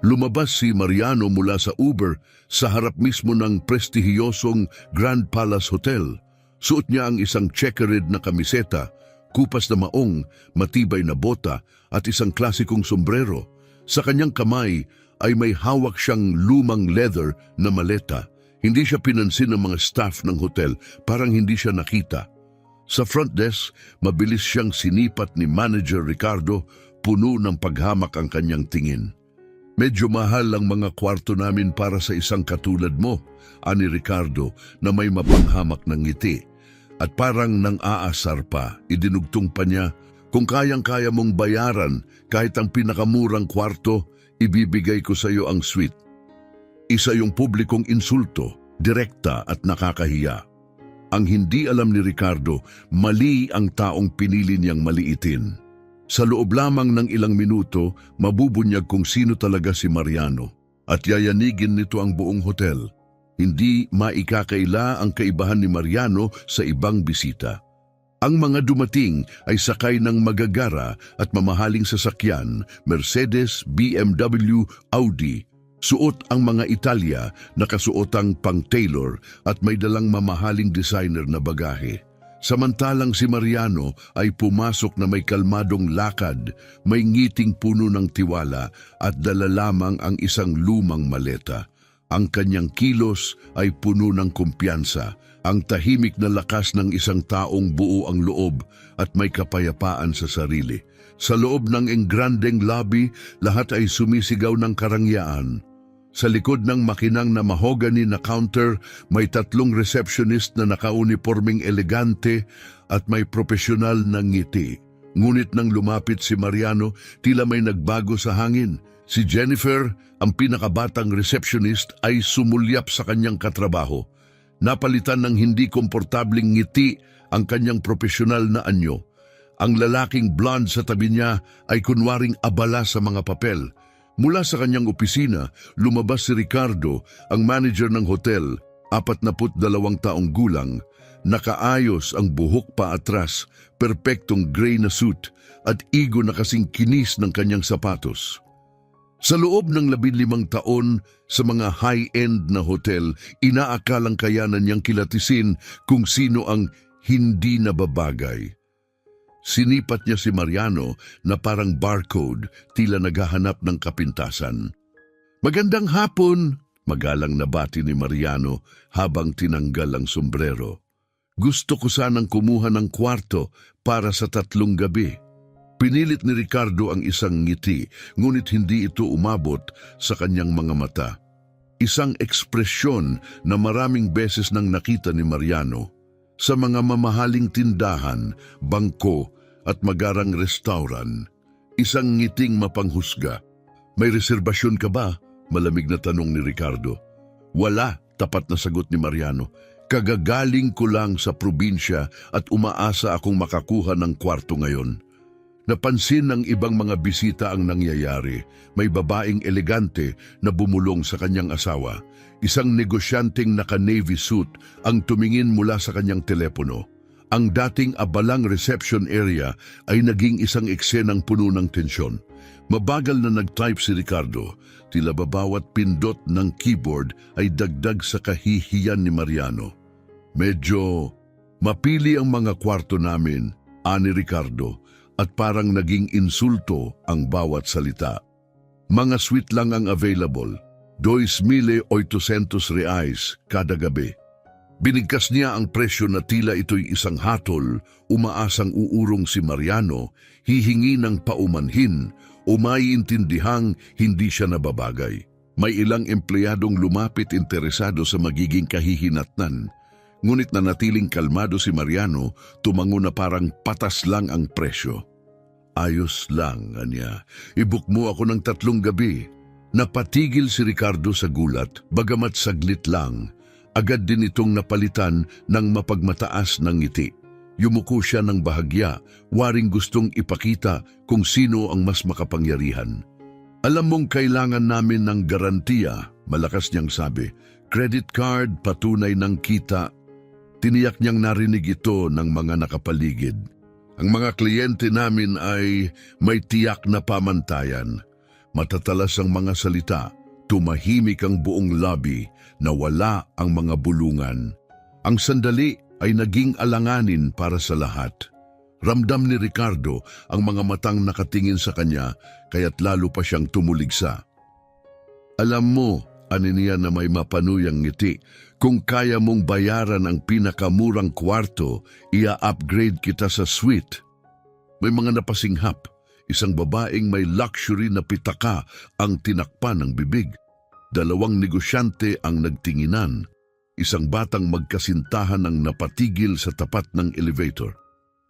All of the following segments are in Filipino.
Lumabas si Mariano mula sa Uber sa harap mismo ng prestihiyosong Grand Palace Hotel. Suot niya ang isang checkered na kamiseta, kupas na maong, matibay na bota at isang klasikong sombrero. Sa kanyang kamay ay may hawak siyang lumang leather na maleta. Hindi siya pinansin ng mga staff ng hotel, parang hindi siya nakita. Sa front desk, mabilis siyang sinipat ni Manager Ricardo, puno ng paghamak ang kanyang tingin. Medyo mahal ang mga kwarto namin para sa isang katulad mo, ani Ricardo na may mapanghamak ng ngiti. At parang nang aasar pa, idinugtong pa niya, kung kayang-kaya mong bayaran kahit ang pinakamurang kwarto, ibibigay ko sa iyo ang suite. Isa yung publikong insulto, direkta at nakakahiya. Ang hindi alam ni Ricardo, mali ang taong pinili niyang maliitin. Sa loob lamang ng ilang minuto, mabubunyag kung sino talaga si Mariano at yayanigin nito ang buong hotel. Hindi maikakaila ang kaibahan ni Mariano sa ibang bisita. Ang mga dumating ay sakay ng magagara at mamahaling sasakyan, Mercedes, BMW, Audi. Suot ang mga Italia, nakasuotang pang-tailor at may dalang mamahaling designer na bagahe. Samantalang si Mariano ay pumasok na may kalmadong lakad, may ngiting puno ng tiwala at dala lamang ang isang lumang maleta. Ang kanyang kilos ay puno ng kumpiyansa, ang tahimik na lakas ng isang taong buo ang loob at may kapayapaan sa sarili. Sa loob ng engrandeng lobby, lahat ay sumisigaw ng karangyaan. Sa likod ng makinang na mahogany na counter, may 3 receptionist na nakauniporming elegante at may profesional na ngiti. Ngunit nang lumapit si Mariano, tila may nagbago sa hangin. Si Jennifer, ang pinakabatang receptionist, ay sumulyap sa kanyang katrabaho. Napalitan ng hindi komportabling ngiti ang kanyang profesional na anyo. Ang lalaking blonde sa tabi niya ay kunwaring abala sa mga papel. Mula sa kanyang opisina, lumabas si Ricardo, ang manager ng hotel, 42 taong gulang. Nakaayos ang buhok pa atras, perpektong gray na suit at igo na kasing kinis ng kanyang sapatos. Sa loob ng 15 taon sa mga high-end na hotel, inaakalang kayanan niyang kilatisin kung sino ang hindi nababagay. Sinipat niya si Mariano na parang barcode, tila naghahanap ng kapintasan. "Magandang hapon!" magalang na bati ni Mariano habang tinanggal ang sombrero. "Gusto ko sanang kumuha ng kwarto para sa 3 gabi." Pinilit ni Ricardo ang isang ngiti, ngunit hindi ito umabot sa kanyang mga mata. Isang ekspresyon na maraming beses nang nakita ni Mariano sa mga mamahaling tindahan, bangko at magarang restauran. Isang ngiting mapanghusga. "May reserbasyon ka ba?" malamig na tanong ni Ricardo. "Wala," tapat na sagot ni Mariano. "Kagagaling ko lang sa probinsya at umaasa akong makakuha ng kwarto ngayon." Napansin ng ibang mga bisita ang nangyayari. May babaeng elegante na bumulong sa kanyang asawa. Isang negosyanteng naka-navy suit ang tumingin mula sa kanyang telepono. Ang dating abalang reception area ay naging isang eksenang puno ng tensyon. Mabagal na nag-type si Ricardo. Tila ba bawat pindot ng keyboard ay dagdag sa kahihiyan ni Mariano. "Medyo mapili ang mga kwarto namin," ani Ricardo, at parang naging insulto ang bawat salita. "Mga suite lang ang available, 2,800 reais kada gabi." Binigkas niya ang presyo na tila ito'y isang hatol, umaasang uurong si Mariano, hihingi ng paumanhin o maiintindihang hindi siya nababagay. May ilang empleyadong lumapit interesado sa magiging kahihinatnan, ngunit nanatiling kalmado si Mariano, tumango na parang patas lang ang presyo. "Ayos lang," anya. "I-book mo ako ng 3 gabi." Napatigil si Ricardo sa gulat, bagamat saglit lang. Agad din itong napalitan ng mapagmataas ng ngiti. Yumuko siya ng bahagya, waring gustong ipakita kung sino ang mas makapangyarihan. "Alam mong kailangan namin ng garantiya," malakas niyang sabi. "Credit card, patunay ng kita." Tiniyak niyang narinig ito ng mga nakapaligid. "Ang mga kliyente namin ay may tiyak na pamantayan. Matatalas ang mga salita, tumahimik ang buong lobby, nawala ang mga bulungan. Ang sandali ay naging alanganin para sa lahat. Ramdam ni Ricardo ang mga matang nakatingin sa kanya, kaya't lalo pa siyang tumuligsa. Alam mo, aniniya na may mapanuyang ngiti, kung kaya mong bayaran ang pinakamurang kwarto, ia-upgrade kita sa suite. May mga napasinghap, isang babaeng may luxury na pitaka ang tinakpan ng bibig. Dalawang negosyante ang nagtinginan. Isang batang magkasintahan ang napatigil sa tapat ng elevator.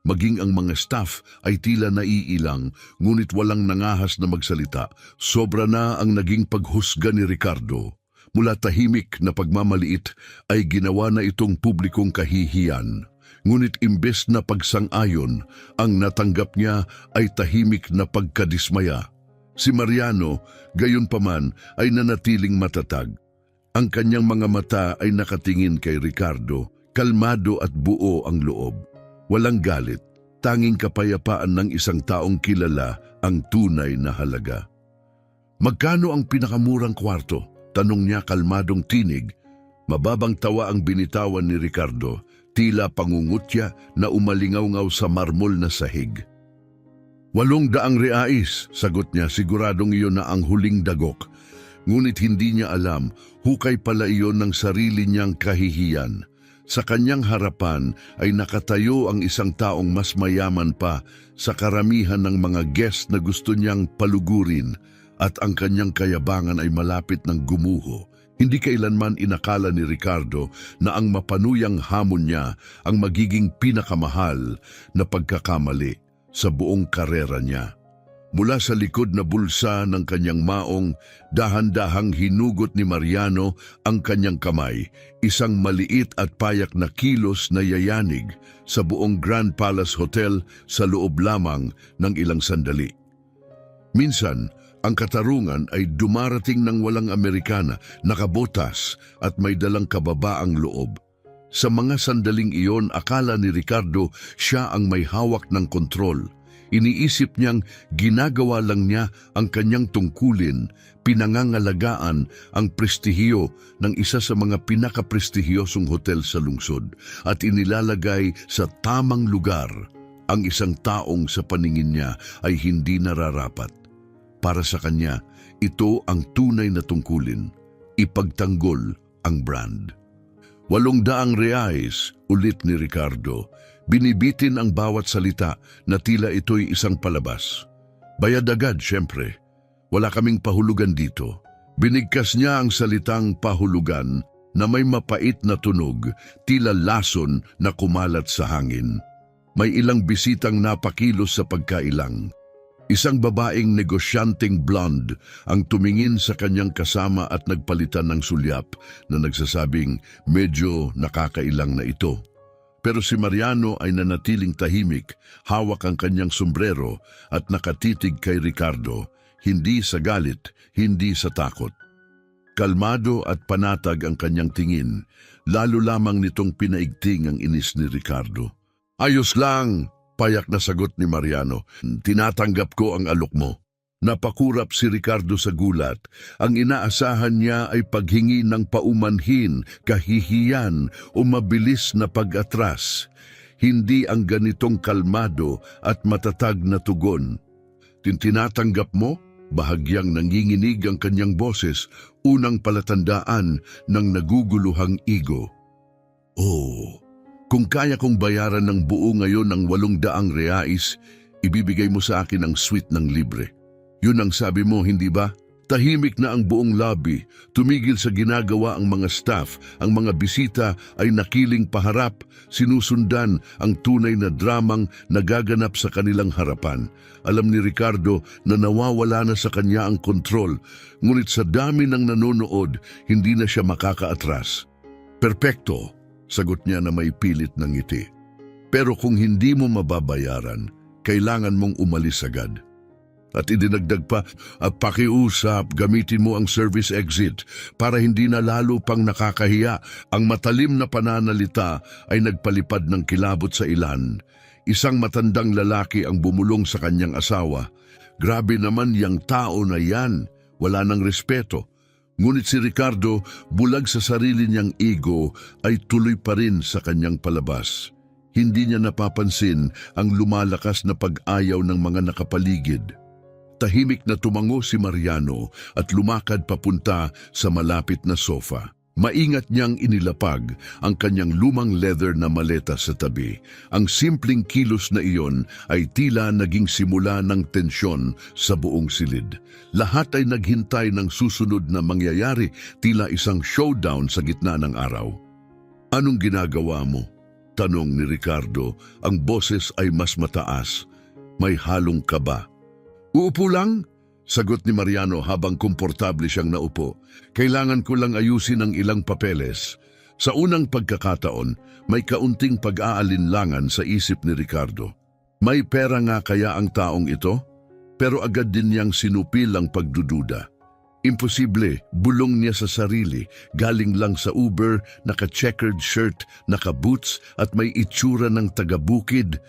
Maging ang mga staff ay tila naiilang, ngunit walang nangahas na magsalita. Sobra na ang naging paghusga ni Ricardo. Mula tahimik na pagmamaliit ay ginawa na itong publikong kahihiyan. Ngunit imbes na pagsang-ayon, ang natanggap niya ay tahimik na pagkadismaya. Si Mariano, gayunpaman, ay nanatiling matatag. Ang kanyang mga mata ay nakatingin kay Ricardo, kalmado at buo ang loob. Walang galit, tanging kapayapaan ng isang taong kilala ang tunay na halaga. Magkano ang pinakamurang kwarto? Tanong niya kalmadong tinig. Mababang tawa ang binitawan ni Ricardo, tila pangungutya na umalingaw-ngaw sa marmol na sahig. 800 reais, sagot niya, siguradong iyon na ang huling dagok. Ngunit hindi niya alam, hukay pala iyon ng sarili niyang kahihiyan. Sa kanyang harapan ay nakatayo ang isang taong mas mayaman pa sa karamihan ng mga guest na gusto niyang palugurin, at ang kanyang kayabangan ay malapit ng gumuho. Hindi kailanman inakala ni Ricardo na ang mapanuyang hamon niya ang magiging pinakamahal na pagkakamali sa buong karera niya. Mula sa likod na bulsa ng kanyang maong, dahan-dahang hinugot ni Mariano ang kanyang kamay, isang maliit at payak na kilos na yayanig sa buong Grand Palace Hotel sa loob lamang ng ilang sandali. Minsan, ang katarungan ay dumarating ng walang Amerikana, nakabotas at may dalang kababaang loob. Sa mga sandaling iyon, akala ni Ricardo siya ang may hawak ng kontrol. Iniisip niyang ginagawa lang niya ang kanyang tungkulin, pinangangalagaan ang prestihiyo ng isa sa mga pinakaprestihiyosong hotel sa lungsod at inilalagay sa tamang lugar ang isang taong sa paningin niya ay hindi nararapat. Para sa kanya, ito ang tunay na tungkulin, ipagtanggol ang brand. 800 reais, ulit ni Ricardo. Binibitin ang bawat salita na tila ito'y isang palabas. Bayad agad, syempre. Wala kaming pahulugan dito. Binigkas niya ang salitang pahulugan na may mapait na tunog, tila lason na kumalat sa hangin. May ilang bisitang napakilos sa pagkailang. Isang babaeng negosyanteng blonde ang tumingin sa kanyang kasama at nagpalitan ng sulyap na nagsasabing medyo nakakailang na ito. Pero si Mariano ay nanatiling tahimik, hawak ang kanyang sombrero at nakatitig kay Ricardo, hindi sa galit, hindi sa takot. Kalmado at panatag ang kanyang tingin, lalo lamang nitong pinaigting ang inis ni Ricardo. Ayos lang, payak na sagot ni Mariano. Tinatanggap ko ang alok mo. Napakurap si Ricardo sa gulat. Ang inaasahan niya ay paghingi ng paumanhin, kahihiyan o mabilis na pag-atras. Hindi ang ganitong kalmado at matatag na tugon. Tinatanggap mo? Bahagyang nanginginig ang kanyang boses, unang palatandaan ng naguguluhang ego. Oh, kung kaya kong bayaran ng buo ngayon ng 800 reais, ibibigay mo sa akin ang suite ng libre. Yun ang sabi mo, hindi ba? Tahimik na ang buong lobby, tumigil sa ginagawa ang mga staff, ang mga bisita ay nakiling paharap, sinusundan ang tunay na dramang nagaganap sa kanilang harapan. Alam ni Ricardo na nawawala na sa kanya ang kontrol, ngunit sa dami ng nanonood, hindi na siya makakaatras. Perpekto, sagot niya na may pilit ng ngiti. Pero kung hindi mo mababayaran, kailangan mong umalis agad. At idinagdag pa, at pakiusap, gamitin mo ang service exit para hindi na lalo pang nakakahiya. Ang matalim na pananalita ay nagpalipad ng kilabot sa ilan. Isang matandang lalaki ang bumulong sa kanyang asawa. Grabe naman yang tao na yan, wala nang respeto. Ngunit si Ricardo, bulag sa sarili niyang ego, ay tuloy pa rin sa kanyang palabas. Hindi niya napapansin ang lumalakas na pag-ayaw ng mga nakapaligid. Tahimik na tumango si Mariano at lumakad papunta sa malapit na sofa. Maingat niyang inilapag ang kanyang lumang leather na maleta sa tabi. Ang simpleng kilos na iyon ay tila naging simula ng tensyon sa buong silid. Lahat ay naghintay ng susunod na mangyayari, tila isang showdown sa gitna ng araw. "Anong ginagawa mo?" tanong ni Ricardo. Ang boses ay mas mataas. May halong kaba. "Uupo lang," sagot ni Mariano habang komportable siyang naupo. "Kailangan ko lang ayusin ang ilang papeles." Sa unang pagkakataon, may kaunting pag-aalinlangan sa isip ni Ricardo. May pera nga kaya ang taong ito? Pero agad din niyang sinupil ang pagdududa. Imposible, bulong niya sa sarili. Galing lang sa Uber, naka-checkered shirt, naka-boots at may itsura ng taga-bukid.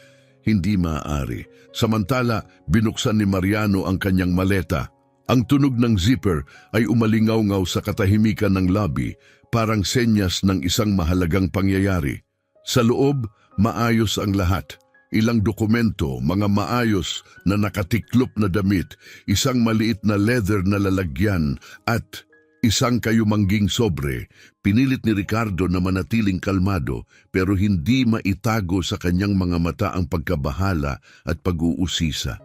Hindi maaari. Samantala, binuksan ni Mariano ang kanyang maleta. Ang tunog ng zipper ay umalingaw-ngaw sa katahimikan ng lobby, parang senyas ng isang mahalagang pangyayari. Sa loob, maayos ang lahat. Ilang dokumento, mga maayos na nakatiklop na damit, isang maliit na leather na lalagyan at isang kayumangging sobre. Pinilit ni Ricardo na manatiling kalmado pero hindi maitago sa kanyang mga mata ang pagkabahala at pag-uusisa.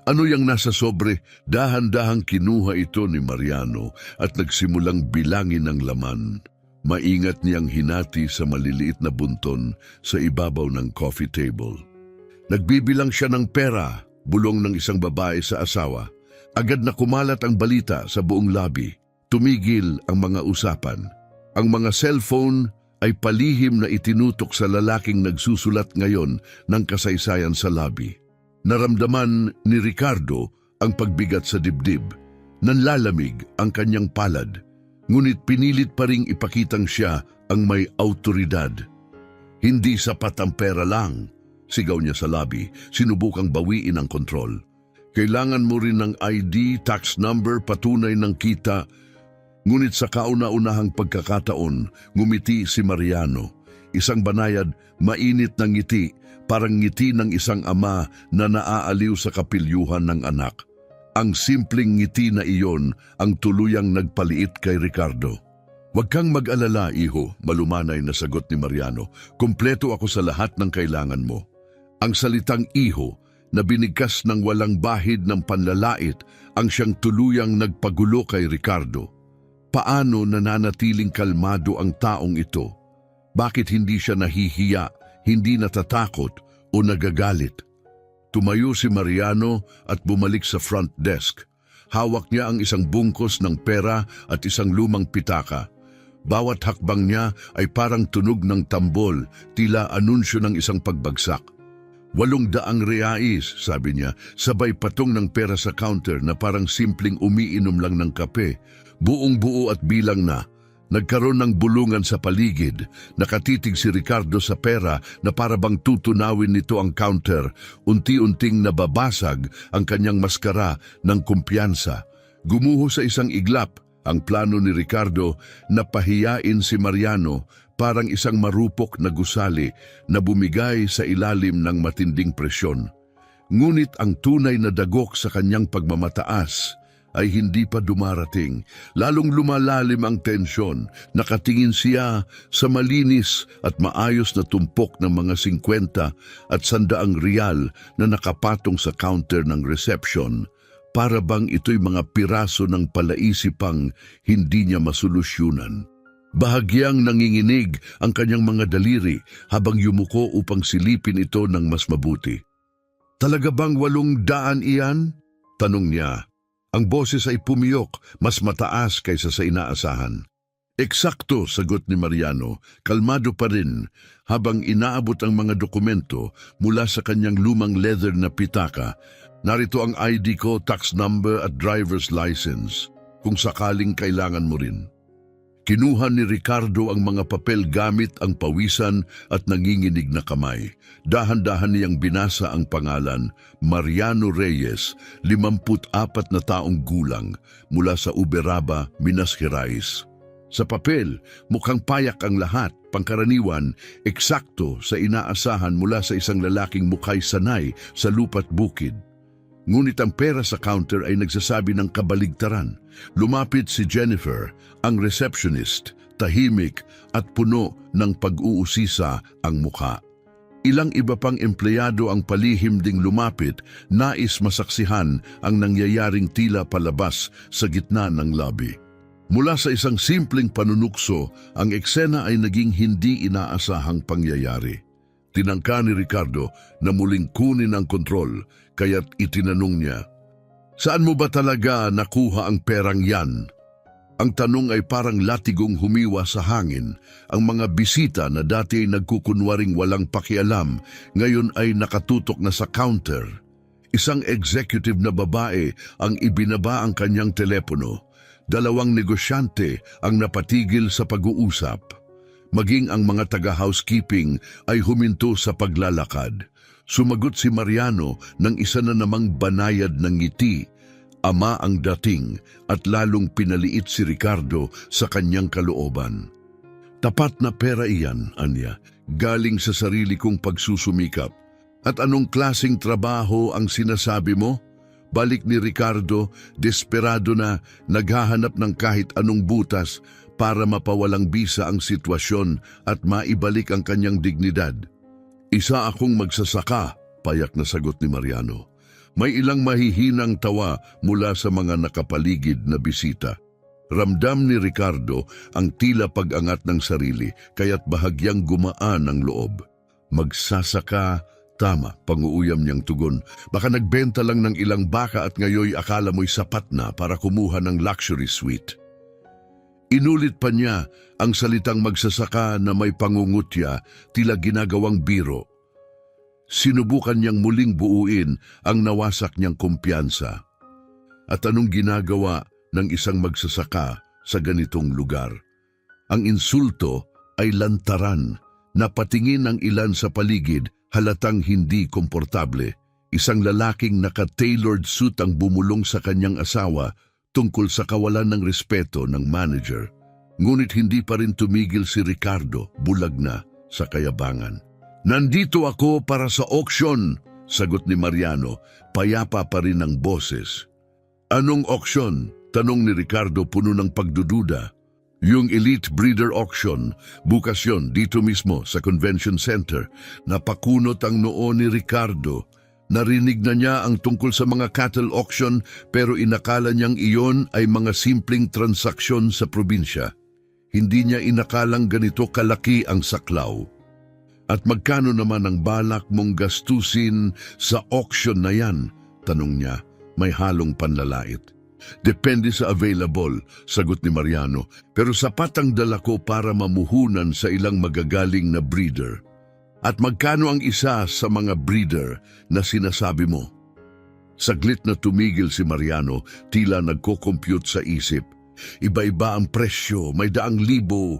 Ano yang nasa sobre? Dahan-dahang kinuha ito ni Mariano at nagsimulang bilangin ang laman. Maingat niyang hinati sa maliliit na bunton sa ibabaw ng coffee table. Nagbibilang siya ng pera, bulong ng isang babae sa asawa. Agad na kumalat ang balita sa buong lobby. Tumigil ang mga usapan. Ang mga cellphone ay palihim na itinutok sa lalaking nagsusulat ngayon ng kasaysayan sa lobby. Naramdaman ni Ricardo ang pagbigat sa dibdib. Nanlalamig ang kanyang palad. Ngunit pinilit pa ring ipakitang siya ang may autoridad. "Hindi sapat ang pera lang," sigaw niya sa lobby, sinubukang bawiin ang kontrol. "Kailangan mo rin ng ID, tax number, patunay ng kita." Ngunit sa kauna-unahang pagkakataon, ngumiti si Mariano. Isang banayad, mainit na ngiti, parang ngiti ng isang ama na naaaliw sa kapilyuhan ng anak. Ang simpleng ngiti na iyon ang tuluyang nagpaliit kay Ricardo. "Huwag kang mag-alala, iho," malumanay na sagot ni Mariano. "Kumpleto ako sa lahat ng kailangan mo." Ang salitang iho na binigkas ng walang bahid ng panlalait ang siyang tuluyang nagpagulo kay Ricardo. Paano nananatiling kalmado ang taong ito? Bakit hindi siya nahihiya, hindi natatakot o nagagalit? Tumayo si Mariano at bumalik sa front desk. Hawak niya ang isang bungkos ng pera at isang lumang pitaka. Bawat hakbang niya ay parang tunog ng tambol, tila anunsyo ng isang pagbagsak. 800 reais, sabi niya, sabay patong ng pera sa counter na parang simpleng umiinom lang ng kape. Buong-buo at bilang na. Nagkaroon ng bulungan sa paligid. Nakatitig si Ricardo sa pera na para bang tutunawin nito ang counter. Unti-unting nababasag ang kanyang maskara ng kumpiyansa. Gumuho sa isang iglap ang plano ni Ricardo na pahiyain si Mariano, parang isang marupok na gusali na bumigay sa ilalim ng matinding presyon. Ngunit ang tunay na dagok sa kanyang pagmamataas ay hindi pa dumarating. Lalong lumalalim ang tensyon. Nakatingin siya sa malinis at maayos na tumpok ng mga 50 at 100 real na nakapatong sa counter ng reception. Para bang ito'y mga piraso ng palaisipang hindi niya masolusyunan. Bahagyang nanginginig ang kanyang mga daliri habang yumuko upang silipin ito ng mas mabuti. "Talaga bang 800 iyan?" tanong niya. Ang boses ay pumiyok, mas mataas kaysa sa inaasahan. "Eksakto," sagot ni Mariano, kalmado pa rin, habang inaabot ang mga dokumento mula sa kanyang lumang leather na pitaka. "Narito ang ID ko, tax number at driver's license, kung sakaling kailangan mo rin." Kinuha ni Ricardo ang mga papel gamit ang pawisan at nanginginig na kamay. Dahan-dahan niyang binasa ang pangalan, Mariano Reyes, 54 na taong gulang, mula sa Uberaba, Minas Gerais. Sa papel, mukhang payak ang lahat, pangkaraniwan, eksakto sa inaasahan mula sa isang lalaking mukha'y sanay sa lupa't bukid. Ngunit ang pera sa counter ay nagsasabi ng kabaligtaran. Lumapit si Jennifer, ang receptionist, tahimik at puno ng pag-uusisa ang mukha. Ilang iba pang empleyado ang palihim ding lumapit, nais masaksihan ang nangyayaring tila palabas sa gitna ng lobby. Mula sa isang simpleng panunukso, ang eksena ay naging hindi inaasahang pangyayari. Tinangka ni Ricardo na muling kunin ang kontrol, kaya't itinanong niya, "Saan mo ba talaga nakuha ang perang yan?" Ang tanong ay parang latigong humiwa sa hangin. Ang mga bisita na dati ay nagkukunwaring walang pakialam, ngayon ay nakatutok na sa counter. Isang executive na babae ang ibinaba ang kanyang telepono. 2 negosyante ang napatigil sa pag-uusap. Maging ang mga taga-housekeeping ay huminto sa paglalakad. Sumagot si Mariano ng isa na namang banayad ng ngiti. Ama ang dating at lalong pinaliit si Ricardo sa kanyang kalooban. "Tapat na pera iyan, Anya, galing sa sarili kong pagsusumikap. At anong klasing trabaho ang sinasabi mo?" Balik ni Ricardo, desperado na, naghahanap ng kahit anong butas para mapawalang bisa ang sitwasyon at maibalik ang kanyang dignidad. "Isa akong magsasaka," payak na sagot ni Mariano. May ilang mahihinang tawa mula sa mga nakapaligid na bisita. Ramdam ni Ricardo ang tila pag-angat ng sarili, kaya't bahagyang gumaan ang loob. "Magsasaka, tama," panguuyam niyang tugon. "Baka nagbenta lang ng ilang baka at ngayoy akala mo'y sapat na para kumuha ng luxury suite." Inulit pa niya ang salitang magsasaka na may pangungutya, tila ginagawang biro. Sinubukan niyang muling buuin ang nawasak niyang kumpiyansa. At anong ginagawa ng isang magsasaka sa ganitong lugar? Ang insulto ay lantaran. Napatingin ang ilan sa paligid, halatang hindi komportable. Isang lalaking naka-tailored suit ang bumulong sa kanyang asawa tungkol sa kawalan ng respeto ng manager. Ngunit hindi pa rin tumigil si Ricardo, bulag na sa kayabangan. "Nandito ako para sa auction," sagot ni Mariano, payapa pa rin ang boses. "Anong auction?" tanong ni Ricardo puno ng pagdududa. "Yung Elite Breeder Auction, bukas yon dito mismo sa Convention Center." Napakunot ang noo ni Ricardo. Narinig na niya ang tungkol sa mga cattle auction pero inakala niyang iyon ay mga simpleng transaksyon sa probinsya. Hindi niya inakalang ganito kalaki ang saklaw. "At magkano naman ang balak mong gastusin sa auction na yan?" tanong niya, may halong panlalait. "Depende sa available," sagot ni Mariano, "pero sapat ang dala ko para mamuhunan sa ilang magagaling na breeder." "At magkano ang isa sa mga breeder na sinasabi mo?" Saglit na tumigil si Mariano, tila nagko-compute sa isip. "Iba-iba ang presyo, may 100,000.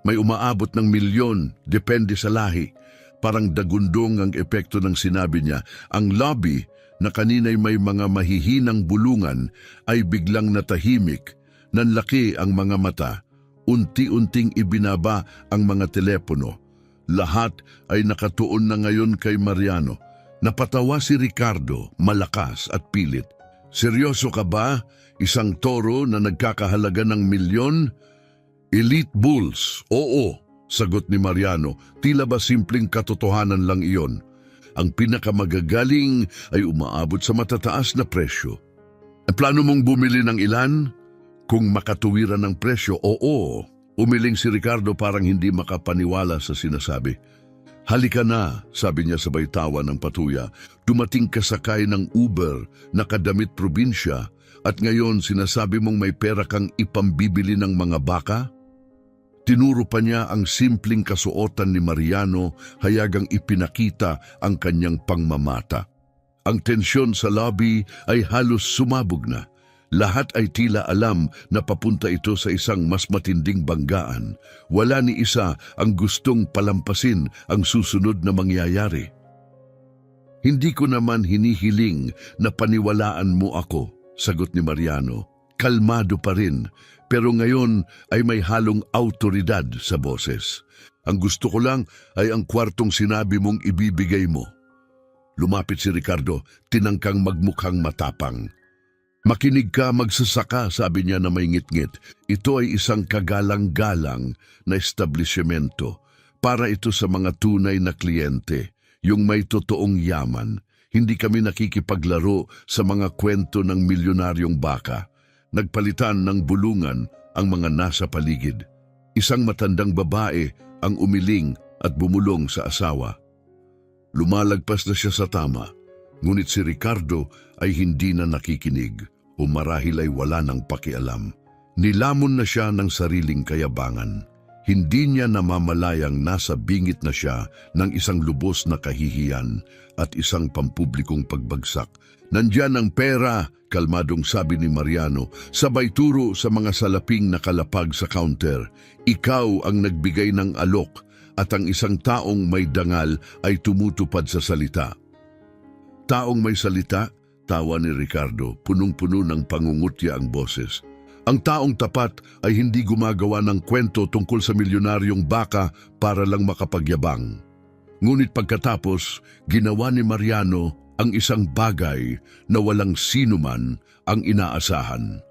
May umaabot ng 1,000,000, depende sa lahi." Parang dagundong ang epekto ng sinabi niya. Ang lobby, na kanina'y may mga mahihinang bulungan, ay biglang natahimik. Nanlaki ang mga mata. Unti-unting ibinaba ang mga telepono. Lahat ay nakatuon na ngayon kay Mariano. Napatawa si Ricardo, malakas at pilit. "Seryoso ka ba? Isang toro na nagkakahalaga ng 1,000,000? Elite Bulls, oo," sagot ni Mariano, tila ba simpleng katotohanan lang iyon. Ang pinakamagagaling ay umaabot sa matataas na presyo. "Plano mong bumili ng ilan?" Kung makatuwiran ng presyo, oo. Umiling si Ricardo parang hindi makapaniwala sa sinasabi. "Halika na," sabi niya sabay tawa ng patuya. "Dumating ka sakay ng Uber, nakadamit probinsya, at ngayon sinasabi mong may pera kang ipambibili ng mga baka?" Tinuro pa niya ang simpleng kasuotan ni Mariano, hayagang ipinakita ang kanyang pangmamata. Ang tensyon sa lobby ay halos sumabog na. Lahat ay tila alam na papunta ito sa isang mas matinding banggaan. Wala ni isa ang gustong palampasin ang susunod na mangyayari. Hindi ko naman hinihiling na paniwalaan mo ako, sagot ni Mariano. Kalmado pa rin, pero ngayon ay may halong autoridad sa boses. Ang gusto ko lang ay ang kwartong sinabi mong ibibigay mo. Lumapit si Ricardo, tinangkang magmukhang matapang. Makinig ka, magsasaka, sabi niya na may ngit-ngit. Ito ay isang kagalang-galang na establishmento. Para ito sa mga tunay na kliyente, yung may totoong yaman. Hindi kami nakikipaglaro sa mga kwento ng milyonaryong baka. Nagpalitan ng bulungan ang mga nasa paligid. Isang matandang babae ang umiling at bumulong sa asawa. Lumalagpas na siya sa tama. Ngunit si Ricardo ay hindi na nakikinig o marahil ay wala nang pakialam. Nilamon na siya ng sariling kayabangan. Hindi niya namamalayang nasa bingit na siya ng isang lubos na kahihiyan at isang pampublikong pagbagsak. Nandiyan ang pera, kalmadong sabi ni Mariano, sabay turo sa mga salaping nakalapag sa counter. Ikaw ang nagbigay ng alok at ang isang taong may dangal ay tumutupad sa salita. Taong may salita, tawa ni Ricardo, punong-puno ng pangungutya ang boses. Ang taong tapat ay hindi gumagawa ng kwento tungkol sa milyonaryong baka para lang makapagyabang. Ngunit pagkatapos, ginawa ni Mariano ang isang bagay na walang sinuman ang inaasahan.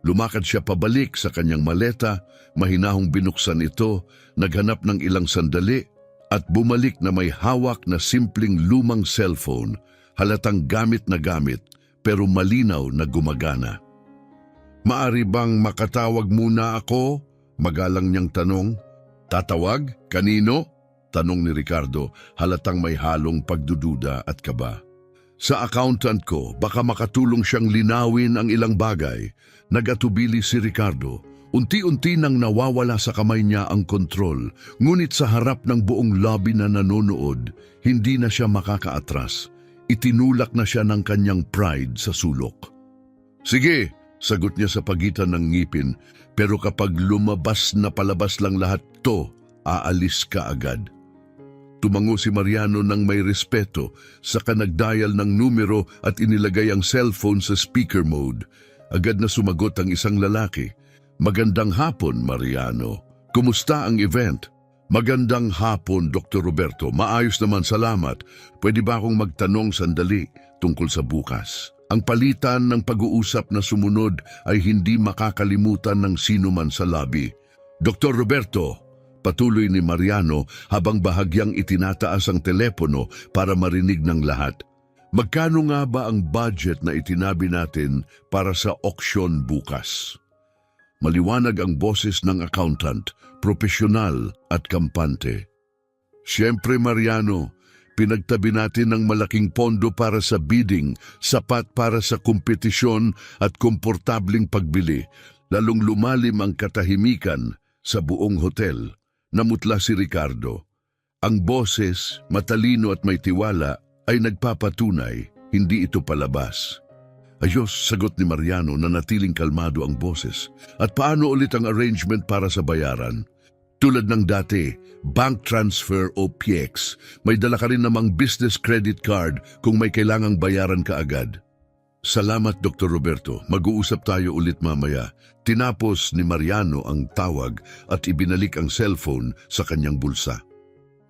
Lumakad siya pabalik sa kanyang maleta, mahinahong binuksan ito, naghanap ng ilang sandali, at bumalik na may hawak na simpleng lumang cellphone, halatang gamit na gamit, pero malinaw na gumagana. Maari bang makatawag muna ako? Magalang niyang tanong. Tatawag? Kanino? Tanong ni Ricardo, halatang may halong pagdududa at kaba. Sa accountant ko, baka makatulong siyang linawin ang ilang bagay. Nagatubili si Ricardo. Unti-unti nang nawawala sa kamay niya ang kontrol, ngunit sa harap ng buong lobby na nanonood, hindi na siya makakaatras. Itinulak na siya ng kanyang pride sa sulok. Sige, sagot niya sa pagitan ng ngipin, pero kapag lumabas na palabas lang lahat to, aalis ka agad. Tumango si Mariano ng may respeto, saka nagdial ng numero at inilagay ang cellphone sa speaker mode. Agad na sumagot ang isang lalaki. Magandang hapon, Mariano. Kumusta ang event? Magandang hapon, Dr. Roberto. Maayos naman, salamat. Pwede ba akong magtanong sandali tungkol sa bukas? Ang palitan ng pag-uusap na sumunod ay hindi makakalimutan ng sino man sa lobby. Dr. Roberto, patuloy ni Mariano habang bahagyang itinataas ang telepono para marinig ng lahat. Magkano nga ba ang budget na itinabi natin para sa auction bukas? Maliwanag ang boses ng accountant, propesyonal at kampante. Siyempre, Mariano, pinagtabi natin ng malaking pondo para sa bidding, sapat para sa kompetisyon at komportabling pagbili. Lalong lumalim ang katahimikan sa buong hotel. Namutla si Ricardo. Ang boses, matalino at may tiwala, ay nagpapatunay, hindi ito palabas. Ayos, sagot ni Mariano na natiling kalmado ang boses. At paano ulit ang arrangement para sa bayaran? Tulad ng dati, bank transfer o PX, may dala ka rin namang business credit card kung may kailangang bayaran ka agad. Salamat, Dr. Roberto. Mag-uusap tayo ulit mamaya. Tinapos ni Mariano ang tawag at ibinalik ang cellphone sa kanyang bulsa.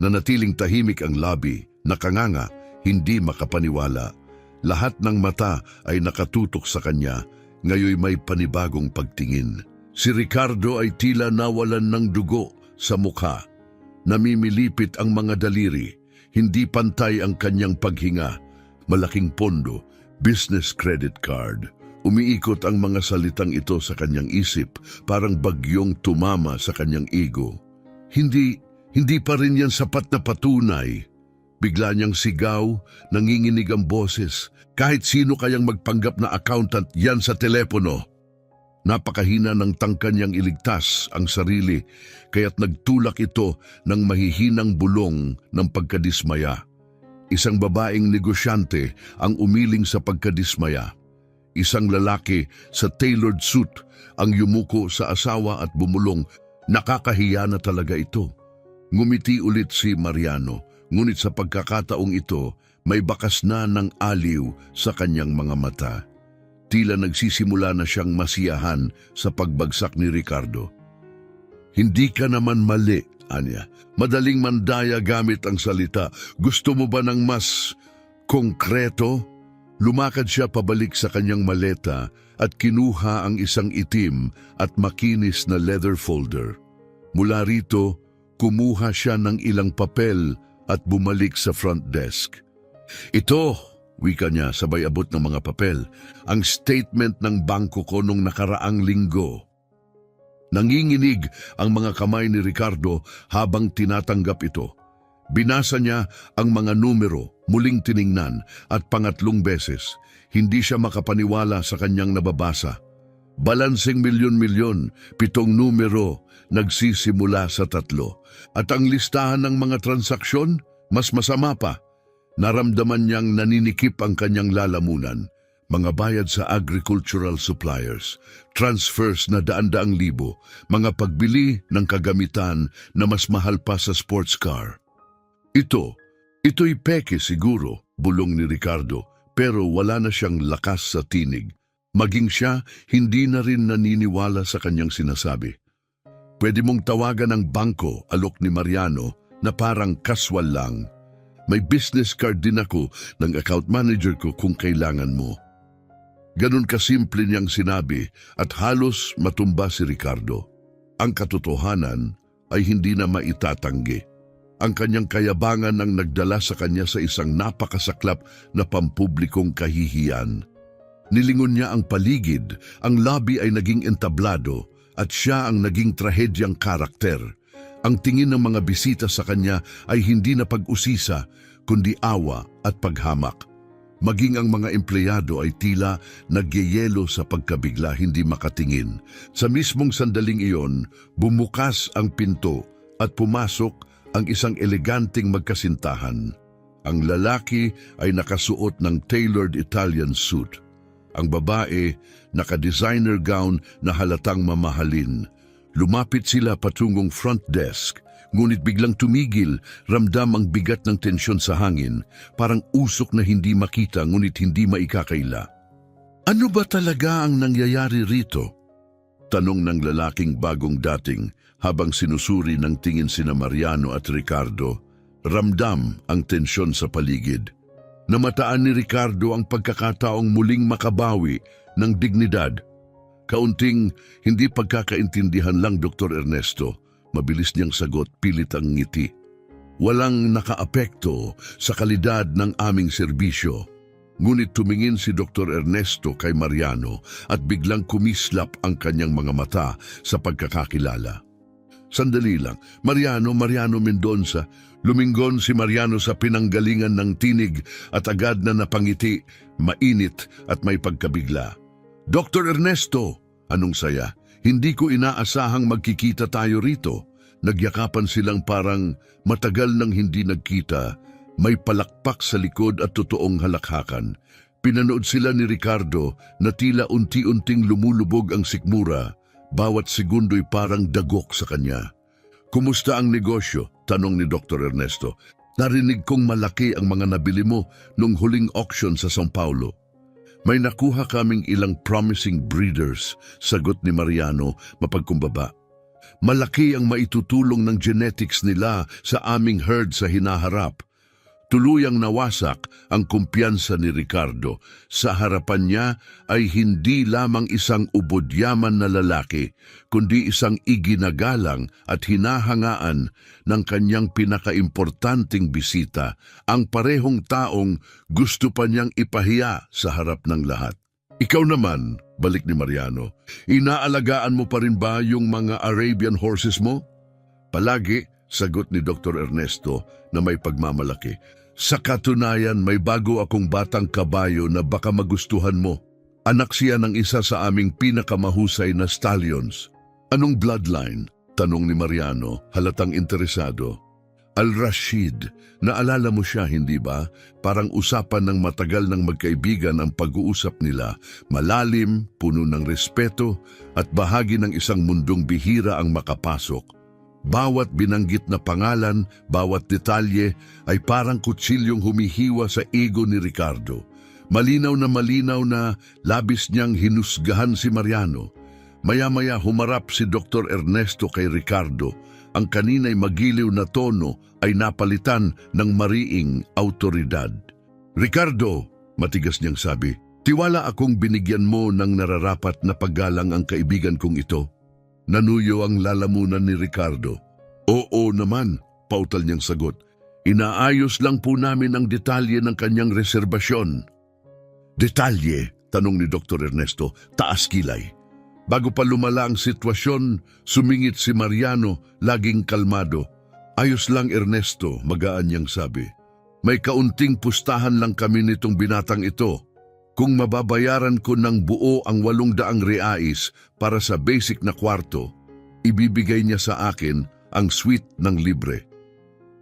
Nanatiling tahimik ang lobby, nakanganga, hindi makapaniwala. Lahat ng mata ay nakatutok sa kanya, ngayon may panibagong pagtingin. Si Ricardo ay tila nawalan ng dugo sa mukha. Namimilipit ang mga daliri, hindi pantay ang kanyang paghinga. Malaking pondo, business credit card. Umiikot ang mga salitang ito sa kanyang isip, parang bagyong tumama sa kanyang ego. Hindi pa rin yan sapat na patunay. Bigla niyang sigaw, nanginginig ang boses. Kahit sino kayang magpanggap na accountant yan sa telepono. Napakahina ng tangkan niyang iligtas ang sarili, kaya't nagtulak ito ng mahihinang bulong ng pagkadismaya. Isang babaeng negosyante ang umiling sa pagkadismaya. Isang lalaki sa tailored suit ang yumuko sa asawa at bumulong. Nakakahiya na talaga ito. Ngumiti ulit si Mariano, ngunit sa pagkakataong ito, may bakas na ng aliw sa kanyang mga mata. Tila nagsisimula na siyang masiyahan sa pagbagsak ni Ricardo. Hindi ka naman mali, Anya. Madaling mandaya gamit ang salita. Gusto mo ba ng mas konkreto? Lumakad siya pabalik sa kanyang maleta at kinuha ang isang itim at makinis na leather folder. Mula rito, kumuha siya ng ilang papel at bumalik sa front desk. Ito, wika niya sabay abot ng mga papel, ang statement ng bangko ko nung nakaraang linggo. Nanginginig ang mga kamay ni Ricardo habang tinatanggap ito. Binasa niya ang mga numero, muling tiningnan at pangatlong beses. Hindi siya makapaniwala sa kanyang nababasa. Balansing milyon-milyon, 7 numero, nagsisimula sa 3. At ang listahan ng mga transaksyon, mas masama pa. Naramdaman niyang naninikip ang kanyang lalamunan. Mga bayad sa agricultural suppliers, transfers na daan-daang libo, mga pagbili ng kagamitan na mas mahal pa sa sports car. Ito'y peke siguro, bulong ni Ricardo, pero wala na siyang lakas sa tinig. Maging siya, hindi na rin naniniwala sa kanyang sinasabi. Pwede mong tawagan ng bangko, alok ni Mariano, na parang kaswal lang. May business card din ako ng account manager ko kung kailangan mo. Ganun kasimple niyang sinabi at halos matumba si Ricardo. Ang katotohanan ay hindi na maitatanggi. Ang kanyang kayabangan ang nagdala sa kanya sa isang napakasaklap na pampublikong kahihiyan. Nilingon niya ang paligid, ang lobby ay naging entablado at siya ang naging trahedyang karakter. Ang tingin ng mga bisita sa kanya ay hindi na pag-usisa, kundi awa at paghamak. Maging ang mga empleyado ay tila nagyeyelo sa pagkabigla, hindi makatingin. Sa mismong sandaling iyon, bumukas ang pinto at pumasok ang isang eleganteng magkasintahan. Ang lalaki ay nakasuot ng tailored Italian suit. Ang babae, naka-designer gown na halatang mamahalin. Lumapit sila patungong front desk, ngunit biglang tumigil, ramdam ang bigat ng tensyon sa hangin, parang usok na hindi makita ngunit hindi maikakaila. Ano ba talaga ang nangyayari rito? Tanong ng lalaking bagong dating habang sinusuri ng tingin sina Mariano at Ricardo. Ramdam ang tensyon sa paligid. Namataan ni Ricardo ang pagkakataong muling makabawi ng dignidad. Kaunting hindi pagkakaintindihan lang, Dr. Ernesto. Mabilis niyang sagot, pilit ang ngiti. Walang nakaapekto sa kalidad ng aming serbisyo. Ngunit tumingin si Dr. Ernesto kay Mariano at biglang kumislap ang kanyang mga mata sa pagkakakilala. Sandali lang, Mariano Mendonca. Lumingon si Mariano sa pinanggalingan ng tinig at agad na napangiti, mainit at may pagkabigla. Dr. Ernesto, anong saya? Hindi ko inaasahang magkikita tayo rito. Nagyakapan silang parang matagal nang hindi nagkita. May palakpak sa likod at totoong halakhakan. Pinanood sila ni Ricardo na tila unti-unting lumulubog ang sikmura. Bawat segundo'y parang dagok sa kanya. Kumusta ang negosyo? Tanong ni Dr. Ernesto. Narinig kong malaki ang mga nabili mo nung huling auction sa São Paulo. May nakuha kaming ilang promising breeders, sagot ni Mariano mapagkumbaba. Malaki ang maitutulong ng genetics nila sa aming herd sa hinaharap. Tuluyang nawasak ang kumpiyansa ni Ricardo. Sa harapan niya ay hindi lamang isang ubod-yaman na lalaki, kundi isang iginagalang at hinahangaan ng kanyang pinakaimportanting bisita, ang parehong taong gusto pa niyang ipahiya sa harap ng lahat. Ikaw naman, balik ni Mariano, inaalagaan mo pa rin ba yung mga Arabian horses mo? Palagi, sagot ni Dr. Ernesto na may pagmamalaki. Sa katunayan, may bago akong batang kabayo na baka magustuhan mo. Anak siya ng isa sa aming pinakamahusay na stallions. Anong bloodline? Tanong ni Mariano, halatang interesado. Al-Rashid, naalala mo siya, hindi ba? Parang usapan ng matagal ng magkaibigan ang pag-uusap nila. Malalim, puno ng respeto, at bahagi ng isang mundong bihira ang makapasok. Bawat binanggit na pangalan, bawat detalye ay parang kutsilyong humihiwa sa ego ni Ricardo. Malinaw na labis niyang hinusgahan si Mariano. Maya-maya humarap si Dr. Ernesto kay Ricardo. Ang kanina'y magiliw na tono ay napalitan ng mariing autoridad. "Ricardo," matigas niyang sabi, "tiwala akong binigyan mo ng nararapat na paggalang ang kaibigan kong ito." Nanuyo ang lalamunan ni Ricardo. "Oo naman," pautal niyang sagot. "Inaayos lang po namin ang detalye ng kanyang reserbasyon." "Detalye?" tanong ni Dr. Ernesto, taas kilay. Bago pa lumala ang sitwasyon, sumingit si Mariano, laging kalmado. "Ayos lang, Ernesto," magaan niyang sabi. "May kaunting pustahan lang kami nitong binatang ito. Kung mababayaran ko ng buo ang 800 reais para sa basic na kwarto, ibibigay niya sa akin ang suite ng libre."